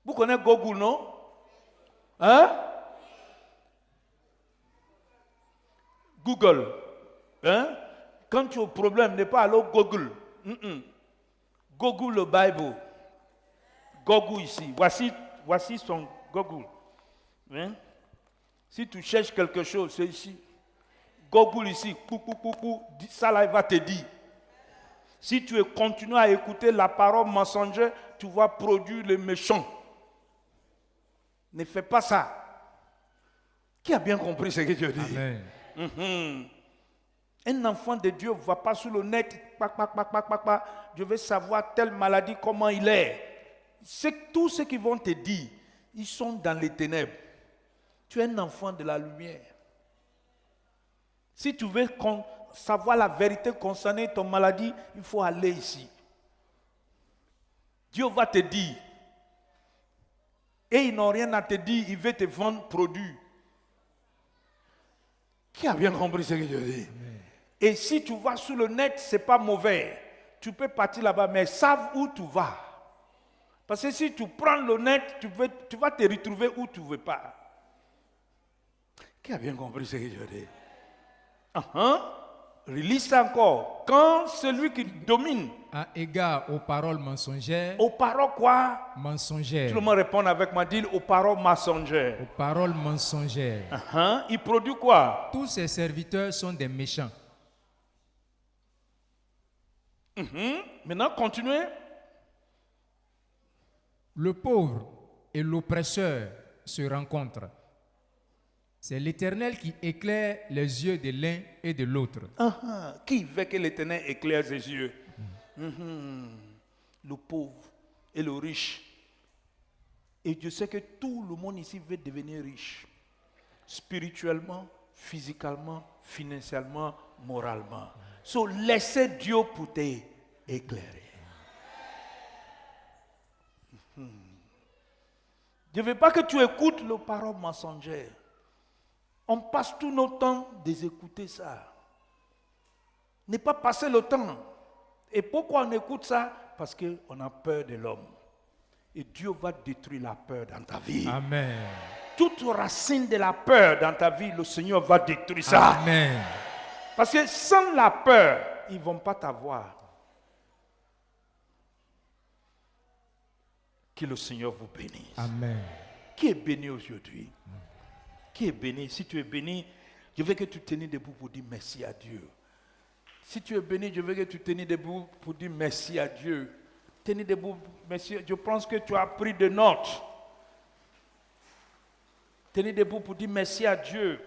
Vous connaissez Google, non? Hein? Google. Hein? Quand tu as un problème, n'est pas aller au Google. Google le Bible. Google ici. Voici son Google. Hein? Si tu cherches quelque chose, c'est ici. Google ici. Ça là, il va te dire. Si tu continues à écouter la parole mensongère, tu vas produire le méchant. Ne fais pas ça. Qui a bien compris ce que je dis? Amen. Un enfant de Dieu ne va pas sur le net. Je veux savoir telle maladie, comment il est. C'est tous ceux qui vont te dire, ils sont dans les ténèbres. Tu es un enfant de la lumière. Si tu veux savoir la vérité concernant ton maladie, il faut aller ici. Dieu va te dire. Et ils n'ont rien à te dire, il veut te vendre produit. Qui a bien compris ce que je dis? Amen. Et si tu vas sur le net, ce n'est pas mauvais. Tu peux partir là-bas, mais savent où tu vas. Parce que si tu prends le net, tu vas te retrouver où tu ne veux pas. Qui a bien compris ce que je dis? Relis ça encore. Quand celui qui domine A égard aux paroles mensongères. aux paroles quoi? Mensongères. Tout le monde répond avec moi, dit aux paroles mensongères. Aux paroles mensongères. Il produit quoi? Tous ses serviteurs sont des méchants. Maintenant, continuez. Le pauvre et l'oppresseur se rencontrent. C'est l'Éternel qui éclaire les yeux de l'un et de l'autre. Qui veut que l'Éternel éclaire ses yeux? Le pauvre et le riche. Et je sais que tout le monde ici veut devenir riche. Spirituellement, physiquement, financièrement, moralement. So, laissez Dieu pour t'éclairer. Je ne veux pas que tu écoutes les paroles mensongères. On passe tout notre temps d'écouter ça. Ne pas passer le temps. Et pourquoi on écoute ça? Parce qu'on a peur de l'homme. Et Dieu va détruire la peur dans ta vie. Amen. Toute racine de la peur dans ta vie, le Seigneur va détruire ça. Amen. Parce que sans la peur, ils ne vont pas t'avoir. Que le Seigneur vous bénisse. Amen. Qui est béni aujourd'hui? Qui est béni? Si tu es béni, je veux que tu tenais debout pour dire merci à Dieu. Si tu es béni, je veux que tu tenais debout pour dire merci à Dieu. Tenez debout, merci. Je pense que tu as pris des notes. Tenez debout pour dire merci à Dieu.